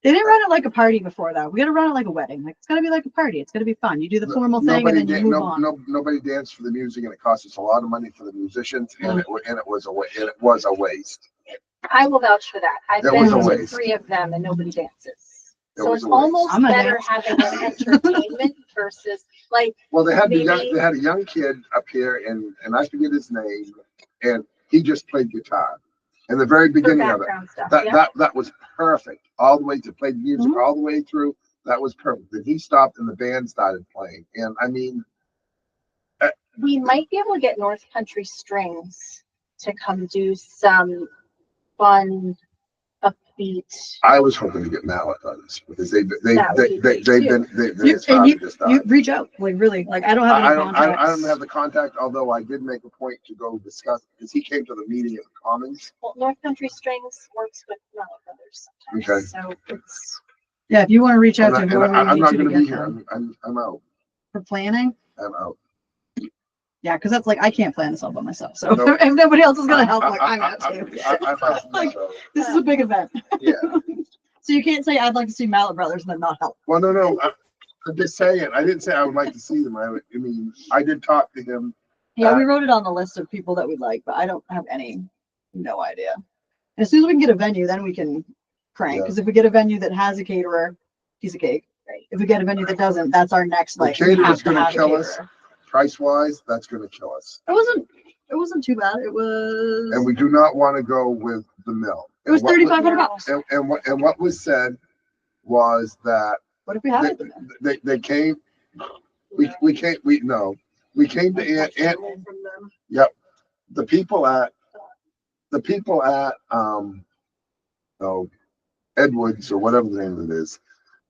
They didn't run it like a party before though. We gotta run it like a wedding. Like it's gotta be like a party. It's gonna be fun. You do the formal thing and then you move on. nobody danced for the music, and it cost us a lot of money for the musicians, and it was a waste. I will vouch for that. I've It been was a to waste. 3 of them and nobody dances. It So was it's a waste. almost I'm a better dance. having an entertainment versus like, Well, they had Maybe- they had a young kid up here, and I forget his name, and he just played guitar. In the very for beginning of it, background stuff. Yeah. that was perfect. All the way to play music, Mhm. all the way through. That was perfect. Then he stopped, and the band started playing. And I mean, We might be able to get North Country Strings to come do some fun, upbeat. I was hoping to get Mallet on this because they've That would be great, been You, it's and hard you, to just you start. reach out, like really, like I don't have any I don't contacts. have the contact, although I did make a point to go discuss because he came to the meeting at the Commons. Well, North Country Strings works with Mallet Brothers Okay. sometimes, so it's. Yeah, if you want to reach out to And whoever you I'm need not to going to get be here. them I'm out. for planning. I'm out. Yeah, because that's like I can't plan this all by myself. So No. if nobody else is gonna help, like I'm out too. I'm out. Like, So, this is a big event. yeah. So you can't say I'd like to see Mallet Brothers and then not help. Well, no. I'm just saying. I didn't say I would like to see them. I mean, I did talk to him. Yeah, we wrote it on the list of people that we'd like, but I don't have no idea. And as soon as we can get a venue, then we can crank. Yeah. Because if we get a venue that has a caterer, piece of cake. Right. If we get a venue that doesn't, that's our next The like. we caterer's have to gonna have a kill us. caterer. Price wise, that's going to kill us. It wasn't too bad. It was. And we do not want to go with the mill. It was And what $3,500. And what was said was that What if we had it? they came. We came to Yep. The people at Edwards or whatever the name of it is,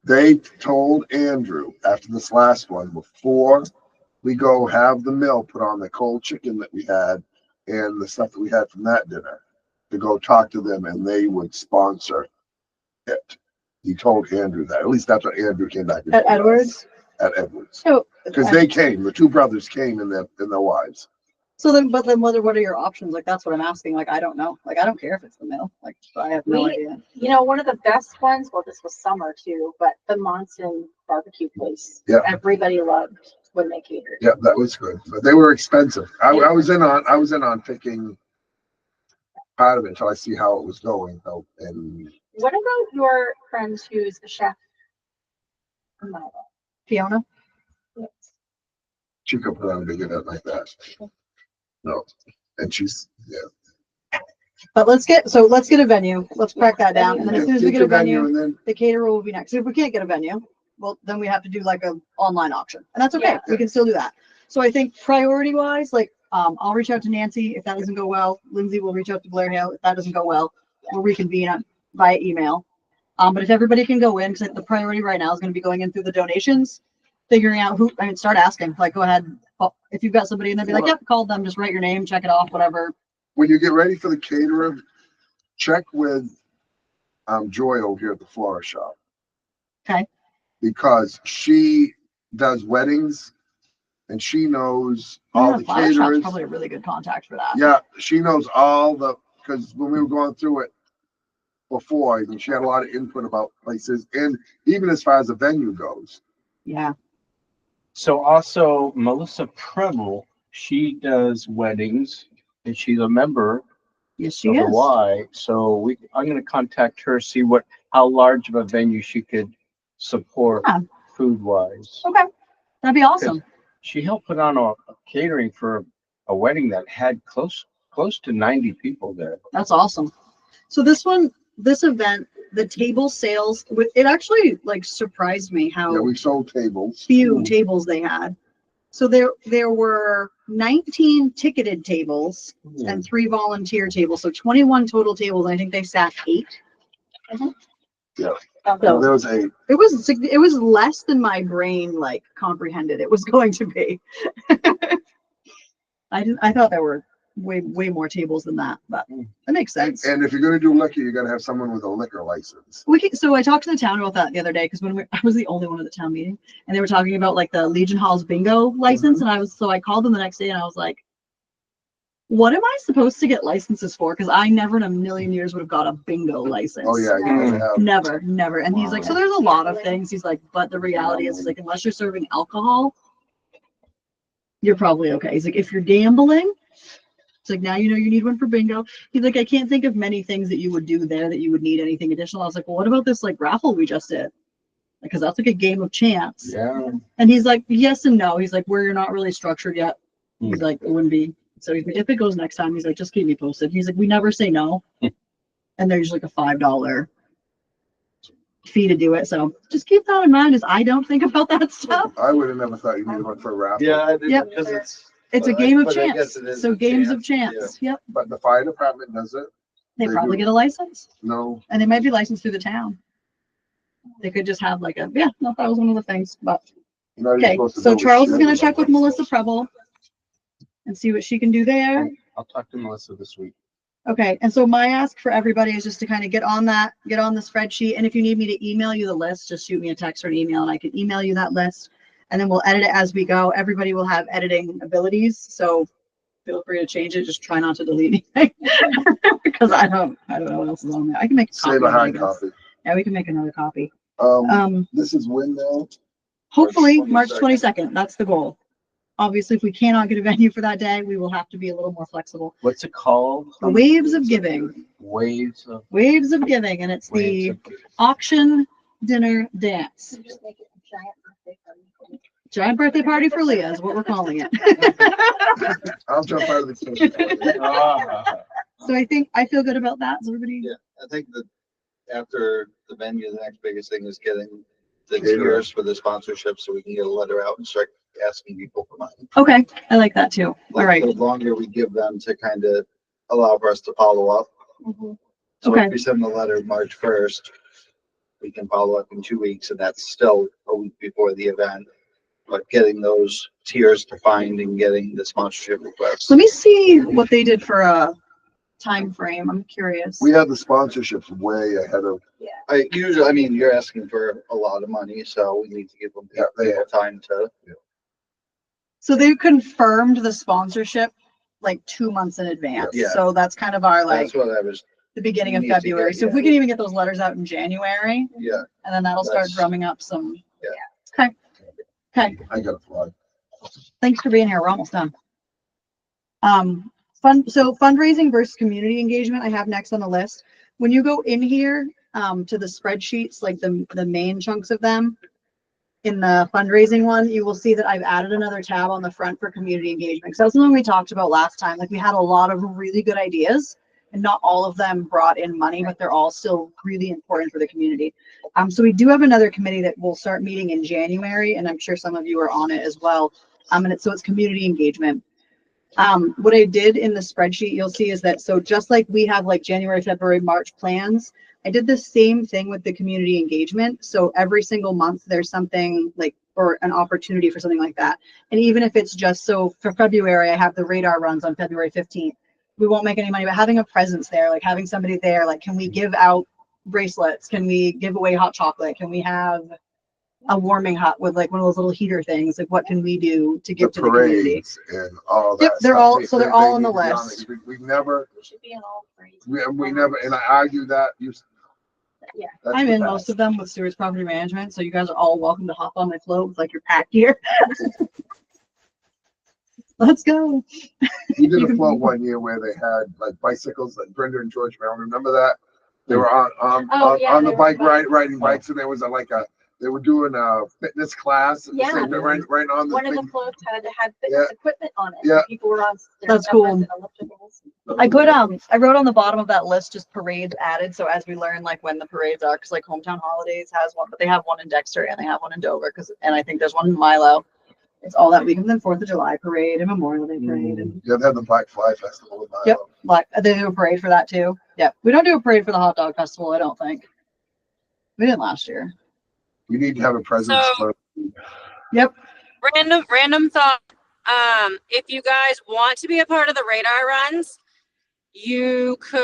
they told Andrew after this last one, before we go have the mill put on the cold chicken that we had and the stuff that we had from that dinner, to go talk to them and they would sponsor it. He told Andrew that. At least that's what Andrew came back and At told us. Edwards? At Edwards. So. Because they came, the two brothers came and their wives. So then, but then what are your options? Like, that's what I'm asking. Like, I don't know. Like, I don't care if it's the mill. Like, I have no idea. You know, one of the best ones, well, this was summer too, but the Monson barbecue place. Yeah. Everybody loved when they catered. Yeah, that was good. But they were expensive. I was in on picking part of it until I see how it was going though. And What about your friend who's a chef? from Milo? Fiona? Yes. she could put on a big event like that. No, and she's, yeah. But let's get a venue. Let's crack that down. And then as soon as we Get get a your venue venue, and then, the caterer will be next. If we can't get a venue, well, then we have to do like a online auction. And that's okay. Yeah. We can still do that. So I think priority wise, like, I'll reach out to Nancy if that doesn't go well. Lindsay will reach out to Blair Hale if that doesn't go well. We'll reconvene via email. But if everybody can go in, 'cause the priority right now is going to be going in through the donations, figuring out who, I mean, start asking, like, go ahead. If you've got somebody and they'll be like, yep, call them, just write your name, check it off, whatever. when you get ready for the caterer, check with Joy over here at the Flora Shop. Okay. Because she does weddings and she knows all the Flower shop's caterers. probably a really good contact for that. Yeah, she knows all the, because when we were going through it before, and she had a lot of input about places, and even as far as the venue goes. Yeah. So also Melissa Preble, she does weddings and she's a member Yes, she of the is. Y. So I'm going to contact her, see how large of a venue she could support Yeah. food wise. Okay. That'd be awesome. She helped put on a catering for a wedding that had close to 90 people there. That's awesome. So this event, the table sales, it actually like surprised me how Yeah, we sold tables. few tables they had. So there were 19 ticketed tables and 3 volunteer tables. So 21 total tables. I think they sat 8. Yeah. So There was a, it was less than my brain like comprehended it was going to be. I thought there were way more tables than that, but that makes sense. and if you're gonna do liquor, you gotta have someone with a liquor license. So I talked to the town about that the other day because I was the only one at the town meeting, and they were talking about like the Legion Hall's bingo license, and I called them the next day and I was like, what am I supposed to get licenses for? Because I never in a million years would have got a bingo license. Oh, yeah, you have. Never. And he's like, so there's a lot of things. He's like, but the reality is, he's like, unless you're serving alcohol, you're probably okay. He's like, if you're gambling, it's like, now you know you need one for bingo. He's like, I can't think of many things that you would do there that you would need anything additional. I was like, well, what about this like raffle we just did? Because that's like a game of chance. Yeah. And he's like, yes and no. He's like, we're not really structured yet. He's like, it wouldn't be. So he's like, if it goes next time, he's like, just keep me posted. He's like, we never say no. And there's like a $5 fee to do it. So just keep that in mind as I don't think about that stuff. I would have never thought you needed one for a raffle. Yeah, I did, Yep. because It's a But game of I chance. guess it is So a games of chance, chance. Yep. But the fire department does it? They They probably do. get a license. No. And they might be licensed through the town. They could just have like a, yeah, no, that was one of the things, but, You're not even okay. supposed to So build a Charles is shed gonna with check with them. Melissa Preble and see what she can do there. I'll talk to Melissa this week. Okay, and so my ask for everybody is just to kind of get on the spreadsheet, and if you need me to email you the list, just shoot me a text or an email and I can email you that list. And then we'll edit it as we go. Everybody will have editing abilities, so feel free to change it. Just try not to delete anything. Because I don't know what else is on there. I can make a copy. Save a of it, I hard guess. copy. Yeah, we can make another copy. Um, this is when now? Hopefully March 22nd. 22nd, that's the goal. Obviously, if we cannot get a venue for that day, we will have to be a little more flexible. What's it called? The Waves of Giving. Waves of Waves of Giving, and it's Waves the of auction dinner dance. Just make it a giant birthday party for me. Giant birthday party for Leah is what we're calling it. I'll jump out of the kitchen. So I feel good about that. Is everybody? yeah, I think that after the venue, the next biggest thing is getting the Catering. tiers for the sponsorship so we can get a letter out and start asking people for money. Okay, I like that too. All Like, right. the longer we give them to kind of allow for us to follow up. Mhm. So Okay. if we send the letter March 1st, we can follow up in 2 weeks, and that's still a week before the event. But getting those tiers defined and getting the sponsorship requests. Let me see what they did for a time frame. I'm curious. We had the sponsorships way ahead of, I mean, you're asking for a lot of money, so we need to give them Yeah, they people time to. So they confirmed the sponsorship like 2 months in advance. Yeah. So that's kind of our like That's what I was, the beginning of we need to February. get, So if yeah. we can even get those letters out in January, yeah. and then that'll start That's- drumming up some. Yeah. Okay. Okay. I got a fly. Thanks for being here. We're almost done. So fundraising versus community engagement, I have next on the list. When you go in here, to the spreadsheets, like the main chunks of them, in the fundraising one, you will see that I've added another tab on the front for community engagement. So that's something we talked about last time. Like we had a lot of really good ideas and not all of them brought in money, but they're all still really important for the community. So we do have another committee that will start meeting in January, and I'm sure some of you are on it as well. So it's community engagement. What I did in the spreadsheet, you'll see is that, so just like we have like January, February, March plans, I did the same thing with the community engagement. So every single month there's something like, or an opportunity for something like that. And even if it's just, so for February, I have the radar runs on February 15th. We won't make any money, but having a presence there, like having somebody there, like, can we give out bracelets? Can we give away hot chocolate? Can we have a warming hut with like one of those little heater things? Like what can we do to The give to the community? parades and all that. Yep, they're stuff. all- so they're all on the need to be list. it. We never, We should be in all three. we never, and I argue that Yeah. that's I'm the in best. most of them with Stewart's Property Management, so you guys are all welcome to hop on my float with like your pack gear. Let's go. We did a float one year where they had like bicycles, like Brenda and George Brown, remember that? They were Oh, yeah, on the they were bike bike- riding bikes, and there was they were doing a fitness class. Yeah. Right on the One of thing. the floats had fitness equipment on it. Yeah. People were on. their That's cool. jumpers and ellipticals. I put I wrote on the bottom of that list just parades added, so as we learn like when the parades are, because like Hometown Holidays has one, but they have one in Dexter and they have one in Dover, and I think there's one in Milo. It's all that week, and then 4th of July parade and Memorial Day parade and Yeah, they had the Black Fly Festival. Yep. like they do a parade for that too. Yeah, we don't do a parade for the hot dog festival. I don't think we didn't last year. You need to have a presence. So- for- Random thought. If you guys want to be a part of the radar runs, you could,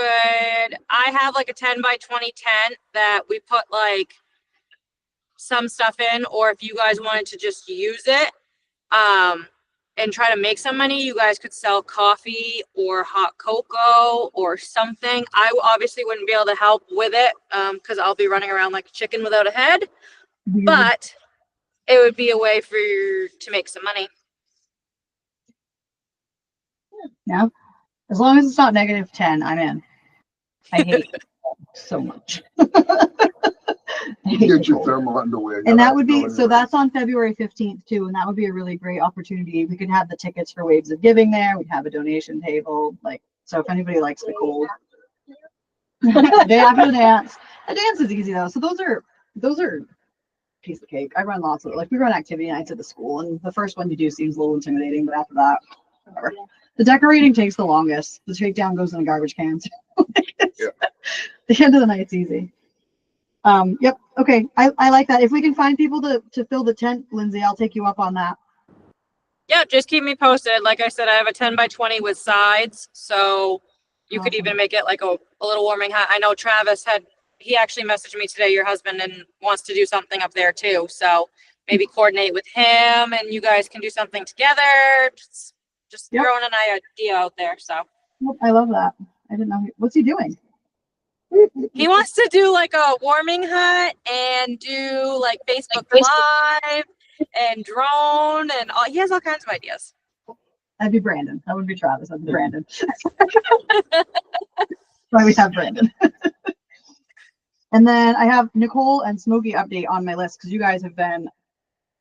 I have like a 10 by 20 tent that we put like some stuff in, or if you guys wanted to just use it, and try to make some money, you guys could sell coffee or hot cocoa or something. I obviously wouldn't be able to help with it because I'll be running around like a chicken without a head, but it would be a way for you to make some money. Yeah. As long as it's not -10, I'm in. I hate it so much. I hate Get the your cold. thermal underwear. And that would be, so that's on February 15th too, and that would be a really great opportunity. We could have the tickets for Waves of Giving there. We'd have a donation table, like, so if anybody likes the cold. Day after the dance. The dance is easy though. So those are piece of cake. I run lots of, like, we run activity nights at the school, and the first one you do seems a little intimidating, but after that, whatever. The decorating takes the longest. The shakedown goes in the garbage cans. Yeah. The end of the night's easy. Yep. Okay. I like that. If we can find people to fill the tent, Lindsay, I'll take you up on that. Yeah, just keep me posted. Like I said, I have a 10 by 20 with sides, so you could Awesome. even make it like a little warming hut. I know Travis he actually messaged me today, your husband, and wants to do something up there too. So maybe coordinate with him and you guys can do something together. Just Yep. throwing an idea out there. So Yep, I love that. I didn't know. What's he doing? he wants to do like a warming hut and do like Facebook Live and drone and all. He has all kinds of ideas. That'd be Brandon. That would be Travis. That'd be Brandon. Why we have Brandon. And then I have Nicole and Smokey update on my list because you guys have been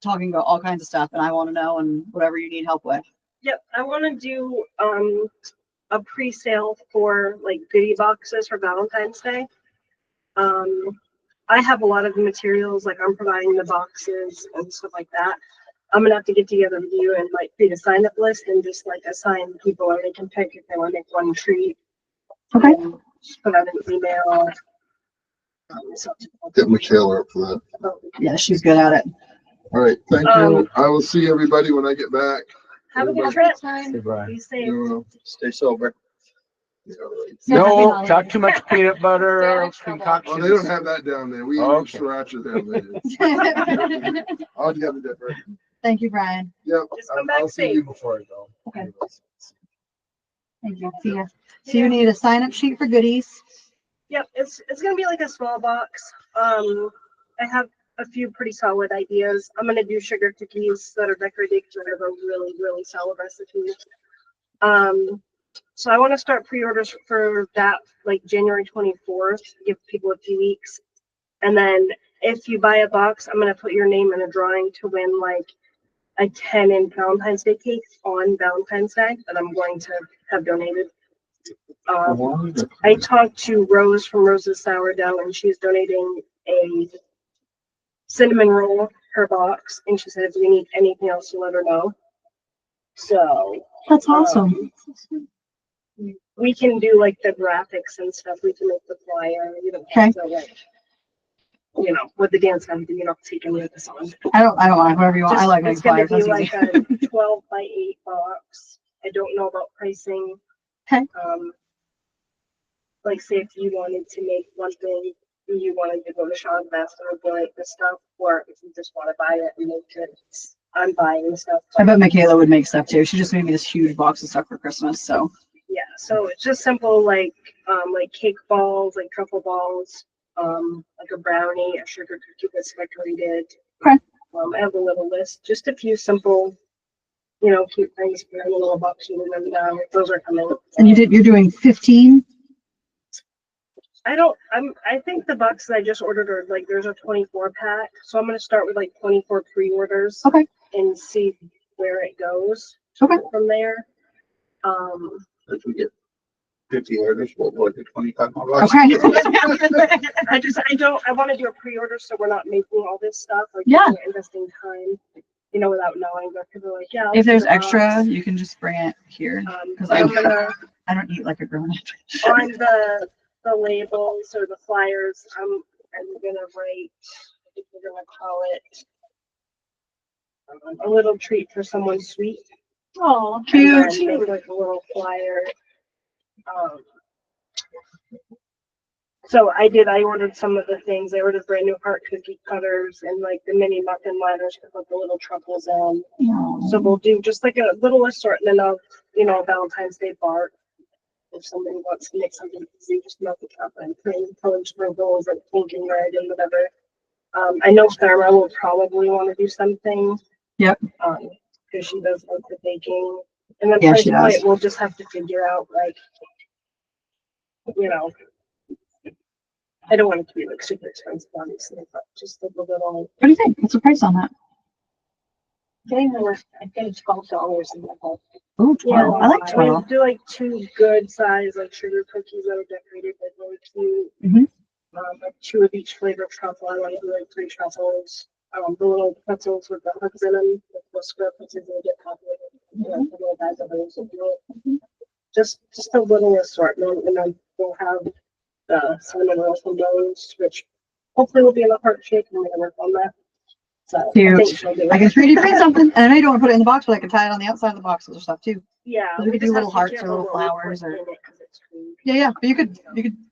talking about all kinds of stuff and I want to know and whatever you need help with. Yep, I want to do a pre-sale for like goodie boxes for Valentine's Day. I have a lot of the materials, like I'm providing the boxes and stuff like that. I'm gonna have to get together with you and like create a sign up list and just like assign people and they can pick if they want to make one treat. Okay. Just put out an email. Get Michaela up for that. Yeah, she's good at it. All right, thank you. I will see everybody when I get back. Have a good trip. Goodbye. Be safe. You Stay sober. No, not too much peanut butter or Oh, they don't concoctions. have that down there. We Okay. use sriracha down there. Altogether different. Thank you, Brian. Yep. Just come back I'll see safe. you before I go. Okay. Thank you. See ya. So you need a sign up sheet for goodies. Yep, it's gonna be like a small box. I have a few pretty solid ideas. I'm gonna do sugar cookies that are decorated because I have a really, really solid recipe. So I want to start pre-orders for that like January 24th, give people a few weeks. And then if you buy a box, I'm gonna put your name in a drawing to win like a 10-inch Valentine's Day cake on Valentine's Day that I'm going to have donated. I talked to Rose from Rose's Sourdough and she's donating a cinnamon roll per box. And she said if we need anything else to let her know. So That's awesome. we can do like the graphics and stuff. We can make the flyer. You don't have to like, you know, with the dance company, you don't take any of this on. I don't mind, whatever you want. I like It's making gonna flyers. be That's like easy. a 12 by 8 box. I don't know about pricing. Okay. Like say if you wanted to make one thing, you wanted to go to Sean's Master and buy the stuff, or if you just want to buy it and make it, I'm buying the stuff. I bet Michaela would make stuff too. She just made me this huge box of stuff for Christmas. So Yeah, so it's just simple like cake balls, like truffle balls, like a brownie, a sugar cookie that's decorated. Okay. I have a little list, just a few simple, you know, cute things for a little box and then those are coming. and you're doing 15. I think the boxes I just ordered are like there's a 24 pack, so I'm gonna start with like 24 pre-orders. Okay. And see where it goes. Okay. From there. If we get 50 orders, we'll look at 25 more bucks. Okay. I want to do a pre-order so we're not making all this stuff. Like, Yeah. we're investing time, you know, without knowing. But people are like, yeah. I'll If there's do the box. extra, you can just bring it here. Because I'm gonna I don't eat like a grown up. on the labels or the flyers. I'm gonna write. I think we're gonna call it a little treat for someone sweet. Oh, And cute. then make like a little flyer. So I ordered some of the things. I ordered brand new heart cookie cutters and like the mini muffin liners to put the little truffles in. So we'll do just like a little assortment of, Valentine's Day bar. If somebody wants to make something easy, just melt the chocolate and put in colored sprinkles and pink and red and whatever. I know Sarah will probably want to do something. Yep. Because she does love the baking. And then Yeah, she does. we'll just have to figure out like, I don't want it to be like super expensive, obviously, but just like a little. What do you think? What's the price on that? I'm getting $12 in the whole. Oh, 12. I like I 12. mean, do like 2 good size like sugar cookies that are decorated like really cute. Mhm. Like 2 of each flavor of truffle. I want to do like 3 truffles. The little pretzels with the hooks in them, the square pretzels that get popular. The little bags of those. Just a little assortment, and then we'll have the cinnamon rolls from those, which hopefully will be in the heart shape, and we're gonna work on that. So I Cute. think she'll do I it. can 3D print something, and I know you don't want to put it in the box, but I can tie it on the outside of the boxes or stuff too. Yeah, We could do just little have to be hearts or careful little what we flowers put or- in it 'cause it's food. Yeah, but you could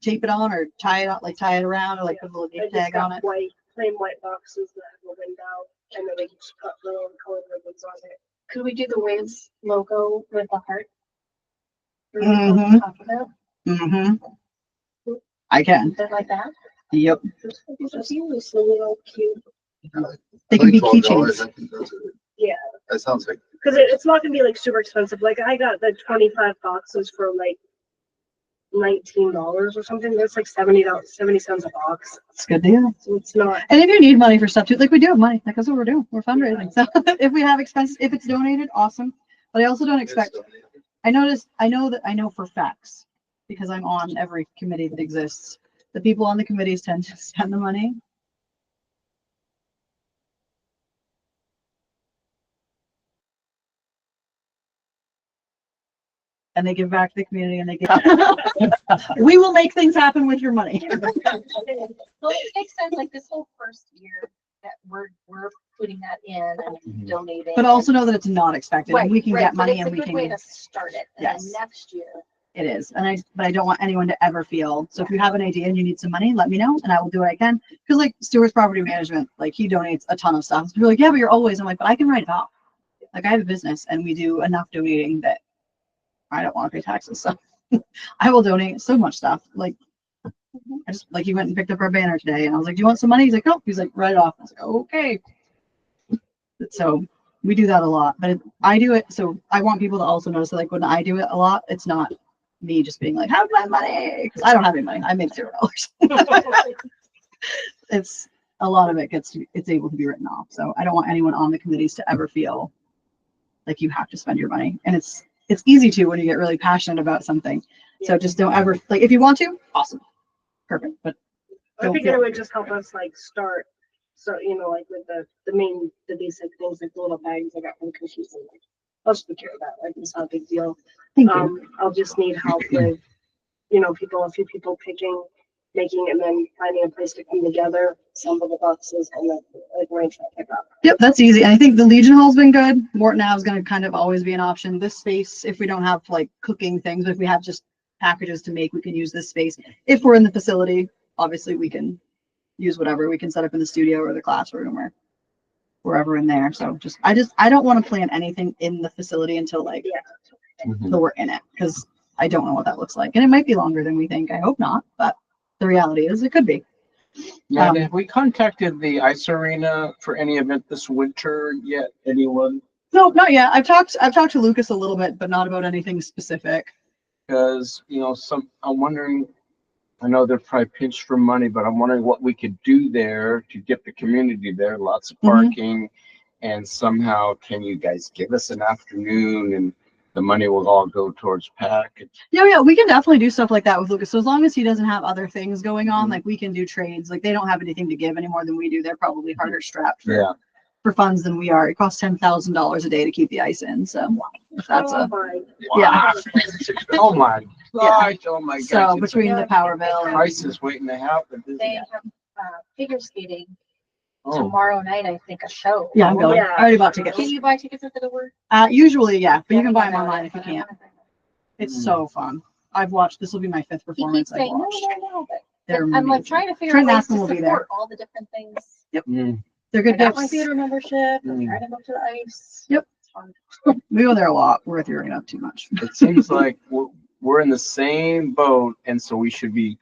tape it on or tie it up, like tie it around or like put a little I gift just tag on got it. plain white boxes that have a window, and then we can just put little colored ribbons on it. Could we do the Wiz logo with the heart? Mhm. On top of it? I can. Something like that? Yep. Just use a little cute. They can be $12, keychains. I think that's it. Yeah, That sounds like. because it's not gonna be like super expensive. Like I got the 25 boxes for like $19 or something. That's like $70 a box. It's a good deal. So it's not. And if you need money for stuff too, like we do have money, like that's what we're doing. We're fundraising. So if we have expenses, if it's donated, awesome. But I also don't expect, I know for facts, because I'm on every committee that exists, the people on the committees tend to spend the money. And they give back to the community and they give. We will make things happen with your money. Well, it makes sense, like this whole first year that we're putting that in and donating. But also know that it's not expected and we can get but money it's and a we good can. way to start it. And Yes. then next year. It is. But I don't want anyone to ever feel, so if you have an idea and you need some money, let me know and I will do what I can. Because like Stewart's property management, like he donates a ton of stuff. So you're like, yeah, but you're always, I'm like, but I can write it off. Like I have a business and we do enough donating that I don't want to pay taxes. So I will donate so much stuff. Like I just like he went and picked up our banner today and I was like, do you want some money? He's like, no. He's like, write it off. I was like, okay. So we do that a lot, but I do it. So I want people to also notice that like when I do it a lot, it's not me just being like, how's my money? Because I don't have any money. I make $0. It's a lot of it it's able to be written off. So I don't want anyone on the committees to ever feel like you have to spend your money. And it's easy to when you get really passionate about something. So just don't ever like if you want to, awesome. Perfect. But I figured it would just help us like start. So, like with the basic things like the little bags I got from cookies and like, I'll just take care of that. Like it's not a big deal. thank you. I'll just need help with, a few people making and then finding a place to come together, assemble the boxes and then like arrange that pickup. Yep, that's easy. And I think the Legion Hall's been good. Morton Ave is going to kind of always be an option. This space, if we don't have like cooking things, but if we have just packages to make, we can use this space. If we're in the facility, obviously we can use whatever. We can set up in the studio or the classroom or wherever in there. So I don't want to plan anything in the facility until until we're in it because I don't know what that looks like. And it might be longer than we think. I hope not, but the reality is it could be. Matt, have we contacted the ice arena for any event this winter yet? Anyone? No, not yet. I've talked to Lucas a little bit, but not about anything specific. Because, I'm wondering, I know they're probably pinched for money, but I'm wondering what we could do there to get the community there. Lots of parking. And somehow, can you guys give us an afternoon and the money will all go towards PAC? Yeah, we can definitely do stuff like that with Lucas. So as long as he doesn't have other things going on, like we can do trades. Like they don't have anything to give any more than we do. They're probably harder strapped for funds than we are. It costs $10,000 a day to keep the ice in. So if that's yeah. Oh my gosh! Oh my gosh! So between the power bill and crisis waiting to happen. They have figure skating Oh, tomorrow night, I think, a show. yeah, I'm going. Yeah. I already bought tickets. Can you buy tickets at the door? Usually, yeah, but you can buy them online if you can't. It's so fun. I've watched. This will be my 5th He performance keeps I've saying, no, watched. no, no, but They're I'm like amazing. trying to figure Trent out ways Aston to will be support there. all the different things. Mm. They're I good got my gifts. theater membership. I'm trying to go to the ice. Yep. It's fun. We go there a lot. We're throwing up too much. It seems like we're in the same boat, and so we should be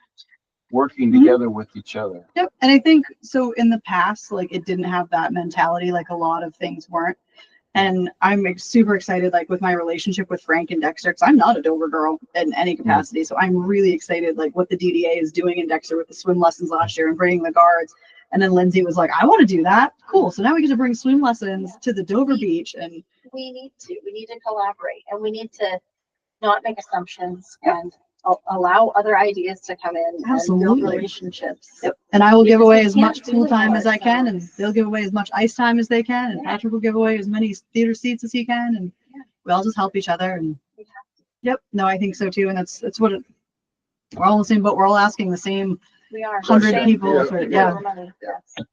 working together with each other. Yep. And I think so in the past, like it didn't have that mentality, like a lot of things weren't. And I'm super excited, like with my relationship with Frank and Dexter, because I'm not a Dover girl in any capacity. So I'm really excited, like what the DDA is doing in Dexter with the swim lessons last year and bringing the guards. And then Lindsay was like, I want to do that. Cool. So now we get to bring swim lessons to the Dover beach. And We need to collaborate, and we need to not make assumptions Yep. and allow other ideas to come in and Absolutely. build relationships. yep. And I will give Because away we as can't much do pool it time all as I can, and ourselves. they'll give away as much ice time as they can, and Yeah. Patrick will give away as many theater seats as he can, and we all just help each other. And We have to. yep, no, I think so too. And that's what we're all in the same boat. We're all asking the same We are 100 Same people Yeah. for people yeah. for money. Yes.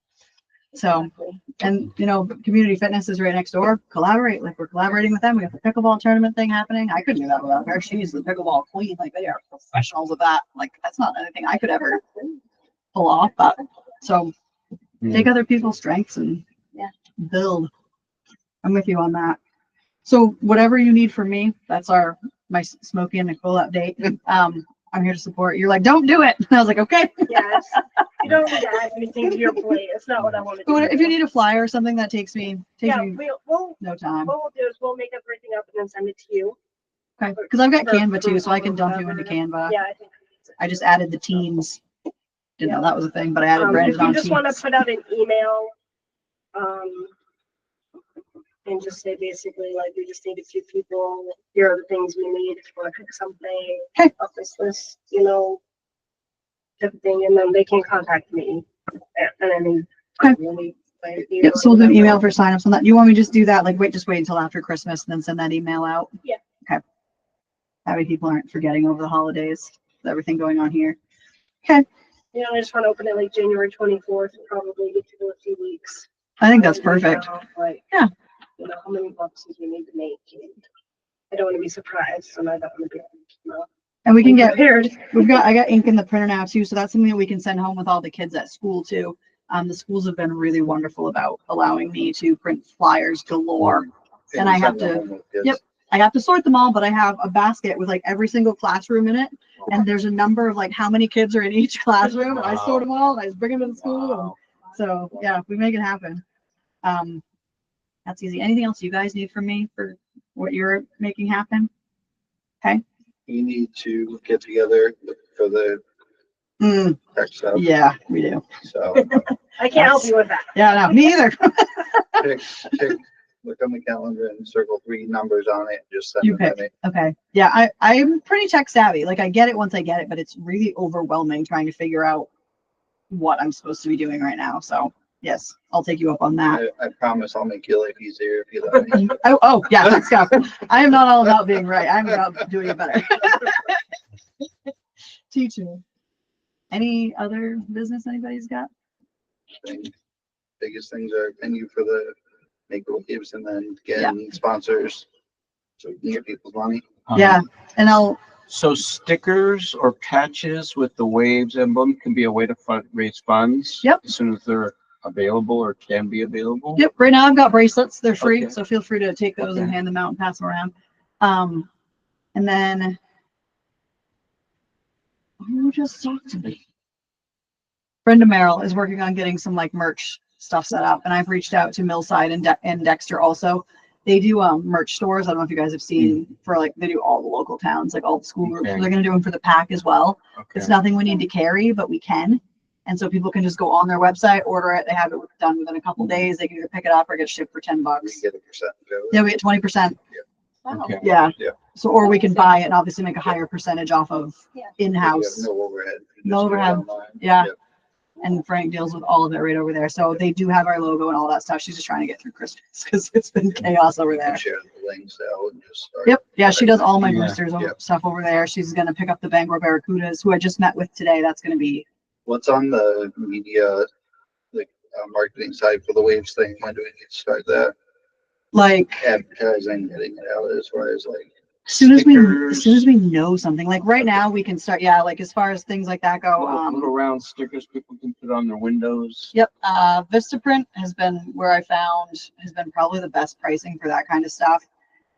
So Exactly. and community fitness is right next door. Collaborate, like we're collaborating with them. We have the pickleball tournament thing happening. I couldn't do that without her. She's the pickleball queen. Like they are professionals at that. Like that's not anything I could ever pull off. But so take other people's strengths and build. I'm with you on that. So whatever you need from me, that's my Smokey and Nicole update. I'm here to support. You're like, don't do it. And I was like, okay. Yes. You don't need to add anything to your plate. It's not what I want to do. But if you need a flyer or something that takes me Yeah, no time. what we'll do is we'll make everything up and then send it to you. Okay. Because I've got For Canva too, so I can approval dump or you into whatever. Canva. Yeah, I think. I just added the teams. Didn't know that was a thing, but I added If Brandon you on just want to teams. put out an email, and just say basically like we just need a few people. Here are the things we need if you want to pick something Okay. off this list, type of thing, and then they can contact me. And I mean, Okay. really, like, Yep, so we'll do an email for signups on that. You want me to just do that? Like, just wait until after Christmas and then send that email out? Yeah. Okay. That way people aren't forgetting over the holidays, with everything going on here. Okay. I just want to open it like January 24th and probably get to go a few weeks. I think that's And figure perfect. out, like, Yeah. How many boxes we need to make. And I don't want to be surprised, and I don't want to be, And we can get, prepared. I got ink in the printer now too, so that's something that we can send home with all the kids at school too. The schools have been really wonderful about allowing me to print flyers galore. And I have to, yep, I have to sort them all, but I have a basket with like every single classroom in it. And there's a number of like how many kids are in each classroom, and I sort them all and I just bring them to the school. And so yeah, we make it happen. That's easy. Anything else you guys need from me for what you're making happen? Okay. We need to get together for the tech stuff. Yeah, we do. So I can't help you with that. Yeah, no, me either. pick, look on the calendar and circle 3 numbers on it. Just send You them to pick. me. Okay. Yeah, I'm pretty tech savvy. Like I get it once I get it, but it's really overwhelming trying to figure out what I'm supposed to be doing right now. So yes, I'll take you up on that. I promise I'll make your life easier if you let me. Oh yeah, let's go. I am not all about being right. I'm about doing it better. Teach me. Any other business anybody's got? Biggest things are venue for the make gives and then getting sponsors so we can get people's money. Yeah, and So stickers or patches with the Waves emblem can be a way to raise funds. Yep. As soon as they're available or can be available. Yep, right now I've got bracelets. They're free, Okay. so feel free to take those and Okay. hand them out and pass them around. And then who just talked to me? Brenda Merrill is working on getting some like merch stuff set up, and I've reached out to Millside and Dexter also. They do merch stores. I don't know if you guys have seen for like they do all the local towns, like all the school groups. Okay. So they're gonna do them for the pack as well. Okay. It's nothing we need to carry, but we can. And so people can just go on their website, order it. They have it done within a couple days. They can either pick it up or get shipped for $10. We get a percentage of it. Yeah, we get 20%. Wow. Okay. Yeah. Yeah. So, or we can buy it and obviously make a higher percentage off of Yeah. We have in-house. no overhead. No Just do it overhead. online. Yeah. Yep. And Frank deals with all of it right over there. So they do have our logo and all that stuff. She's just trying to get through Christmas because it's been chaos over We can there. share the links out and just start. Yep. Yeah, she does all my Yeah. boosters Yep. stuff over there. She's going to pick up the Bangor Barracudas, who I just met with today. That's going to be What's on the media, like marketing side for the Waves thing? When do we need to start that? like Advertising, getting it out as far as like As soon as Stickers. we know something, like right now, we can start, yeah, like as far as things like that go, Little round stickers people can put on their windows. yep, Vistaprint has been where I found has been probably the best pricing for that kind of stuff.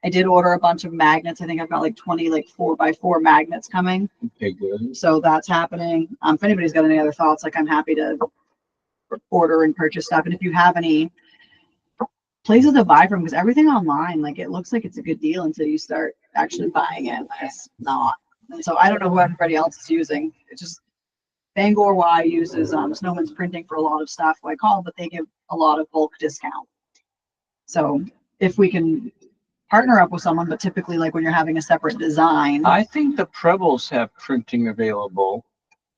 I did order a bunch of magnets. I think I've got like 20 like 4x4 magnets coming. Okay, good. So that's happening. If anybody's got any other thoughts, like I'm happy to order and purchase stuff. And if you have any places to buy from, because everything online, like it looks like it's a good deal until you start actually buying it. It's not. And so I don't know who everybody else is using. It's just Bangor Y uses Snowman's Printing for a lot of stuff. Who I call, but they give a lot of bulk discount. So if we can partner up with someone, but typically like when you're having a separate design. I think the Prebbles have printing available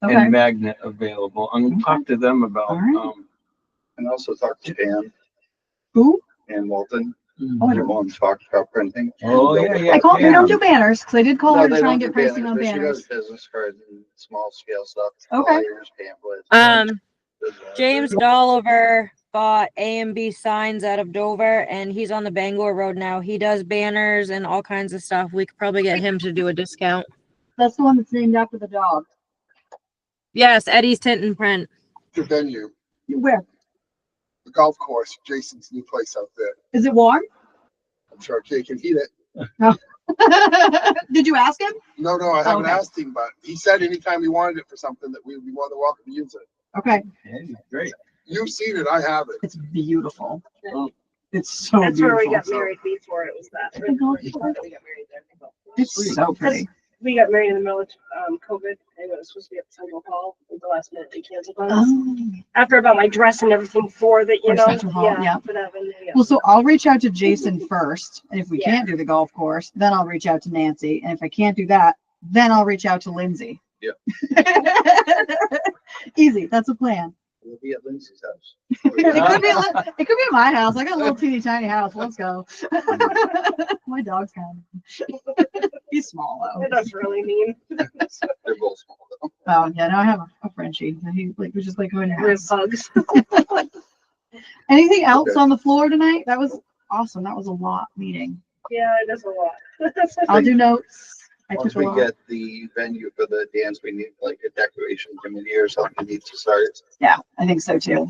Okay. and magnet available. I'm gonna talk to them about, All right. And also talk to Dan Who? and Walton. Oh, I They're don't- going to talk about printing. Oh, yeah. I called. They don't do Pam. banners because I did call No, her to they try don't and do get pricing banners, on but she banners. does business cards and small scale stuff. Okay. Flyers, pamphlets. James Dolliver bought A&B signs out of Dover, and he's on the Bangor Road now. He does banners and all kinds of stuff. We could probably get him to do a discount. That's the one that's named after the dog. Yes, Eddie's Tint and Print. The venue, Where? the golf course, Jason's new place out there. Is it warm? I'm sure Kay can heat it. Did you ask him? No, I haven't Okay. asked him, but he said anytime he wanted it for something that we would be more than welcome to use it. Okay. Hey, great. You've seen it, I have it. It's beautiful. It's so That's beautiful. where we got married before. It was that. We got married there. It's so pretty. We got married in the middle of COVID, and it was supposed to be at Central Hall. At the last minute, they canceled on us. Oh. After about my dress and everything for the, For Central Hall, yeah. for that venue, yeah. Well, so I'll reach out to Jason first, and if we Yeah. can't do the golf course, then I'll reach out to Nancy, and if I can't do that, then I'll reach out to Lindsay. Yep. Easy. That's a plan. We'll be at Lindsay's house. It could be at my house. I got a little teeny tiny house. Let's go. My dog's kind of. He's small though. That's really mean. They're both small though. Oh yeah, no, I have a Frenchie. He like was just like going to Rib house. bugs. Anything else Okay. on the floor tonight? That was awesome. That was a lot meeting. Yeah, it is a lot. I'll do notes. I Once took a we lot. get the venue for the dance, we need like a decoration committee or something needs to start Yeah, I think so too.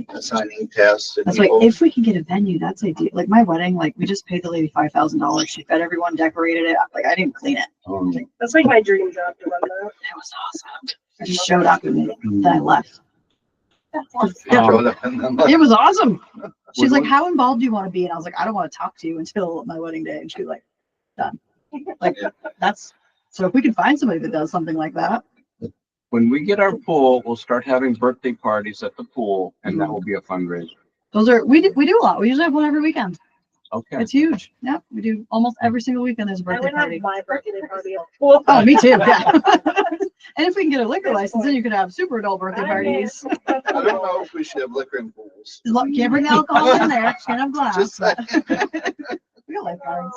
assigning tasks. and That's like, people. if we can get a venue, that's ideal. Like my wedding, like we just paid the lady $5,000. She fed everyone, decorated it. Like I didn't clean it. That's like my dream job to run that. That was awesome. I just showed up and then I left. Showed up and then, like, It was awesome. She's When like, how involved do you want to be? And I was like, I don't want to talk to you until my wedding day. And she was like, done. Like Yeah. that's, so if we can find somebody that does something like that. When we get our pool, we'll start having birthday parties at the pool, and that will be a fundraiser. Those are, we do a lot. We usually have one every weekend. Okay. It's huge. Yeah. We do almost every single weekend. There's a I birthday would have party. my birthday party. Well, Oh, me too. Yeah. And if we can get a liquor license, then you could have super adult birthday I parties. I don't know if we should have liquor in pools. As long- Can't bring alcohol in there. Can't have glass. Just saying. Real life parties.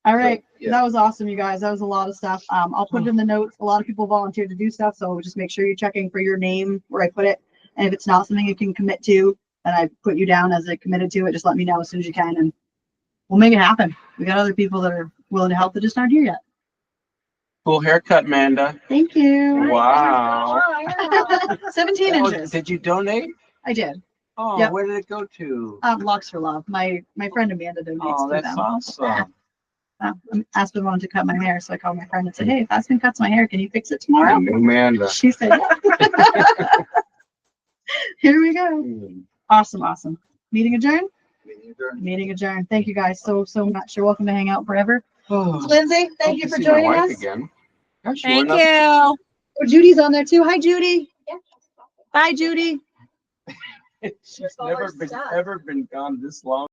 All right. Yeah. That was awesome, you guys. That was a lot of stuff. I'll put it in the notes. A lot of people volunteered to do stuff, so just make sure you're checking for your name where I put it. And if it's not something you can commit to, and I put you down as a committed to it, just let me know as soon as you can, and we'll make it happen. We got other people that are willing to help that just aren't here yet. Cool haircut, Amanda. Thank you. Wow. 17 Oh, inches. did you donate? I did. Oh, Yep. where did it go to? Locks for Love. My friend Amanda donates Oh, to that's them. awesome. Aspen wanted to cut my hair, so I called my friend and said, "Hey, if Aspen cuts my hair, can you fix it tomorrow?" Amanda. She said, "Yeah." Here we go. Awesome. Meeting adjourned. Meeting adjourned. Thank you guys so much. You're welcome to hang out forever. Lindsay, thank you for joining us. Again. Gosh, Thank we're not- you. Oh, Judy's on there too. Hi, Judy. Bye, Judy. She's never been ever been gone this long.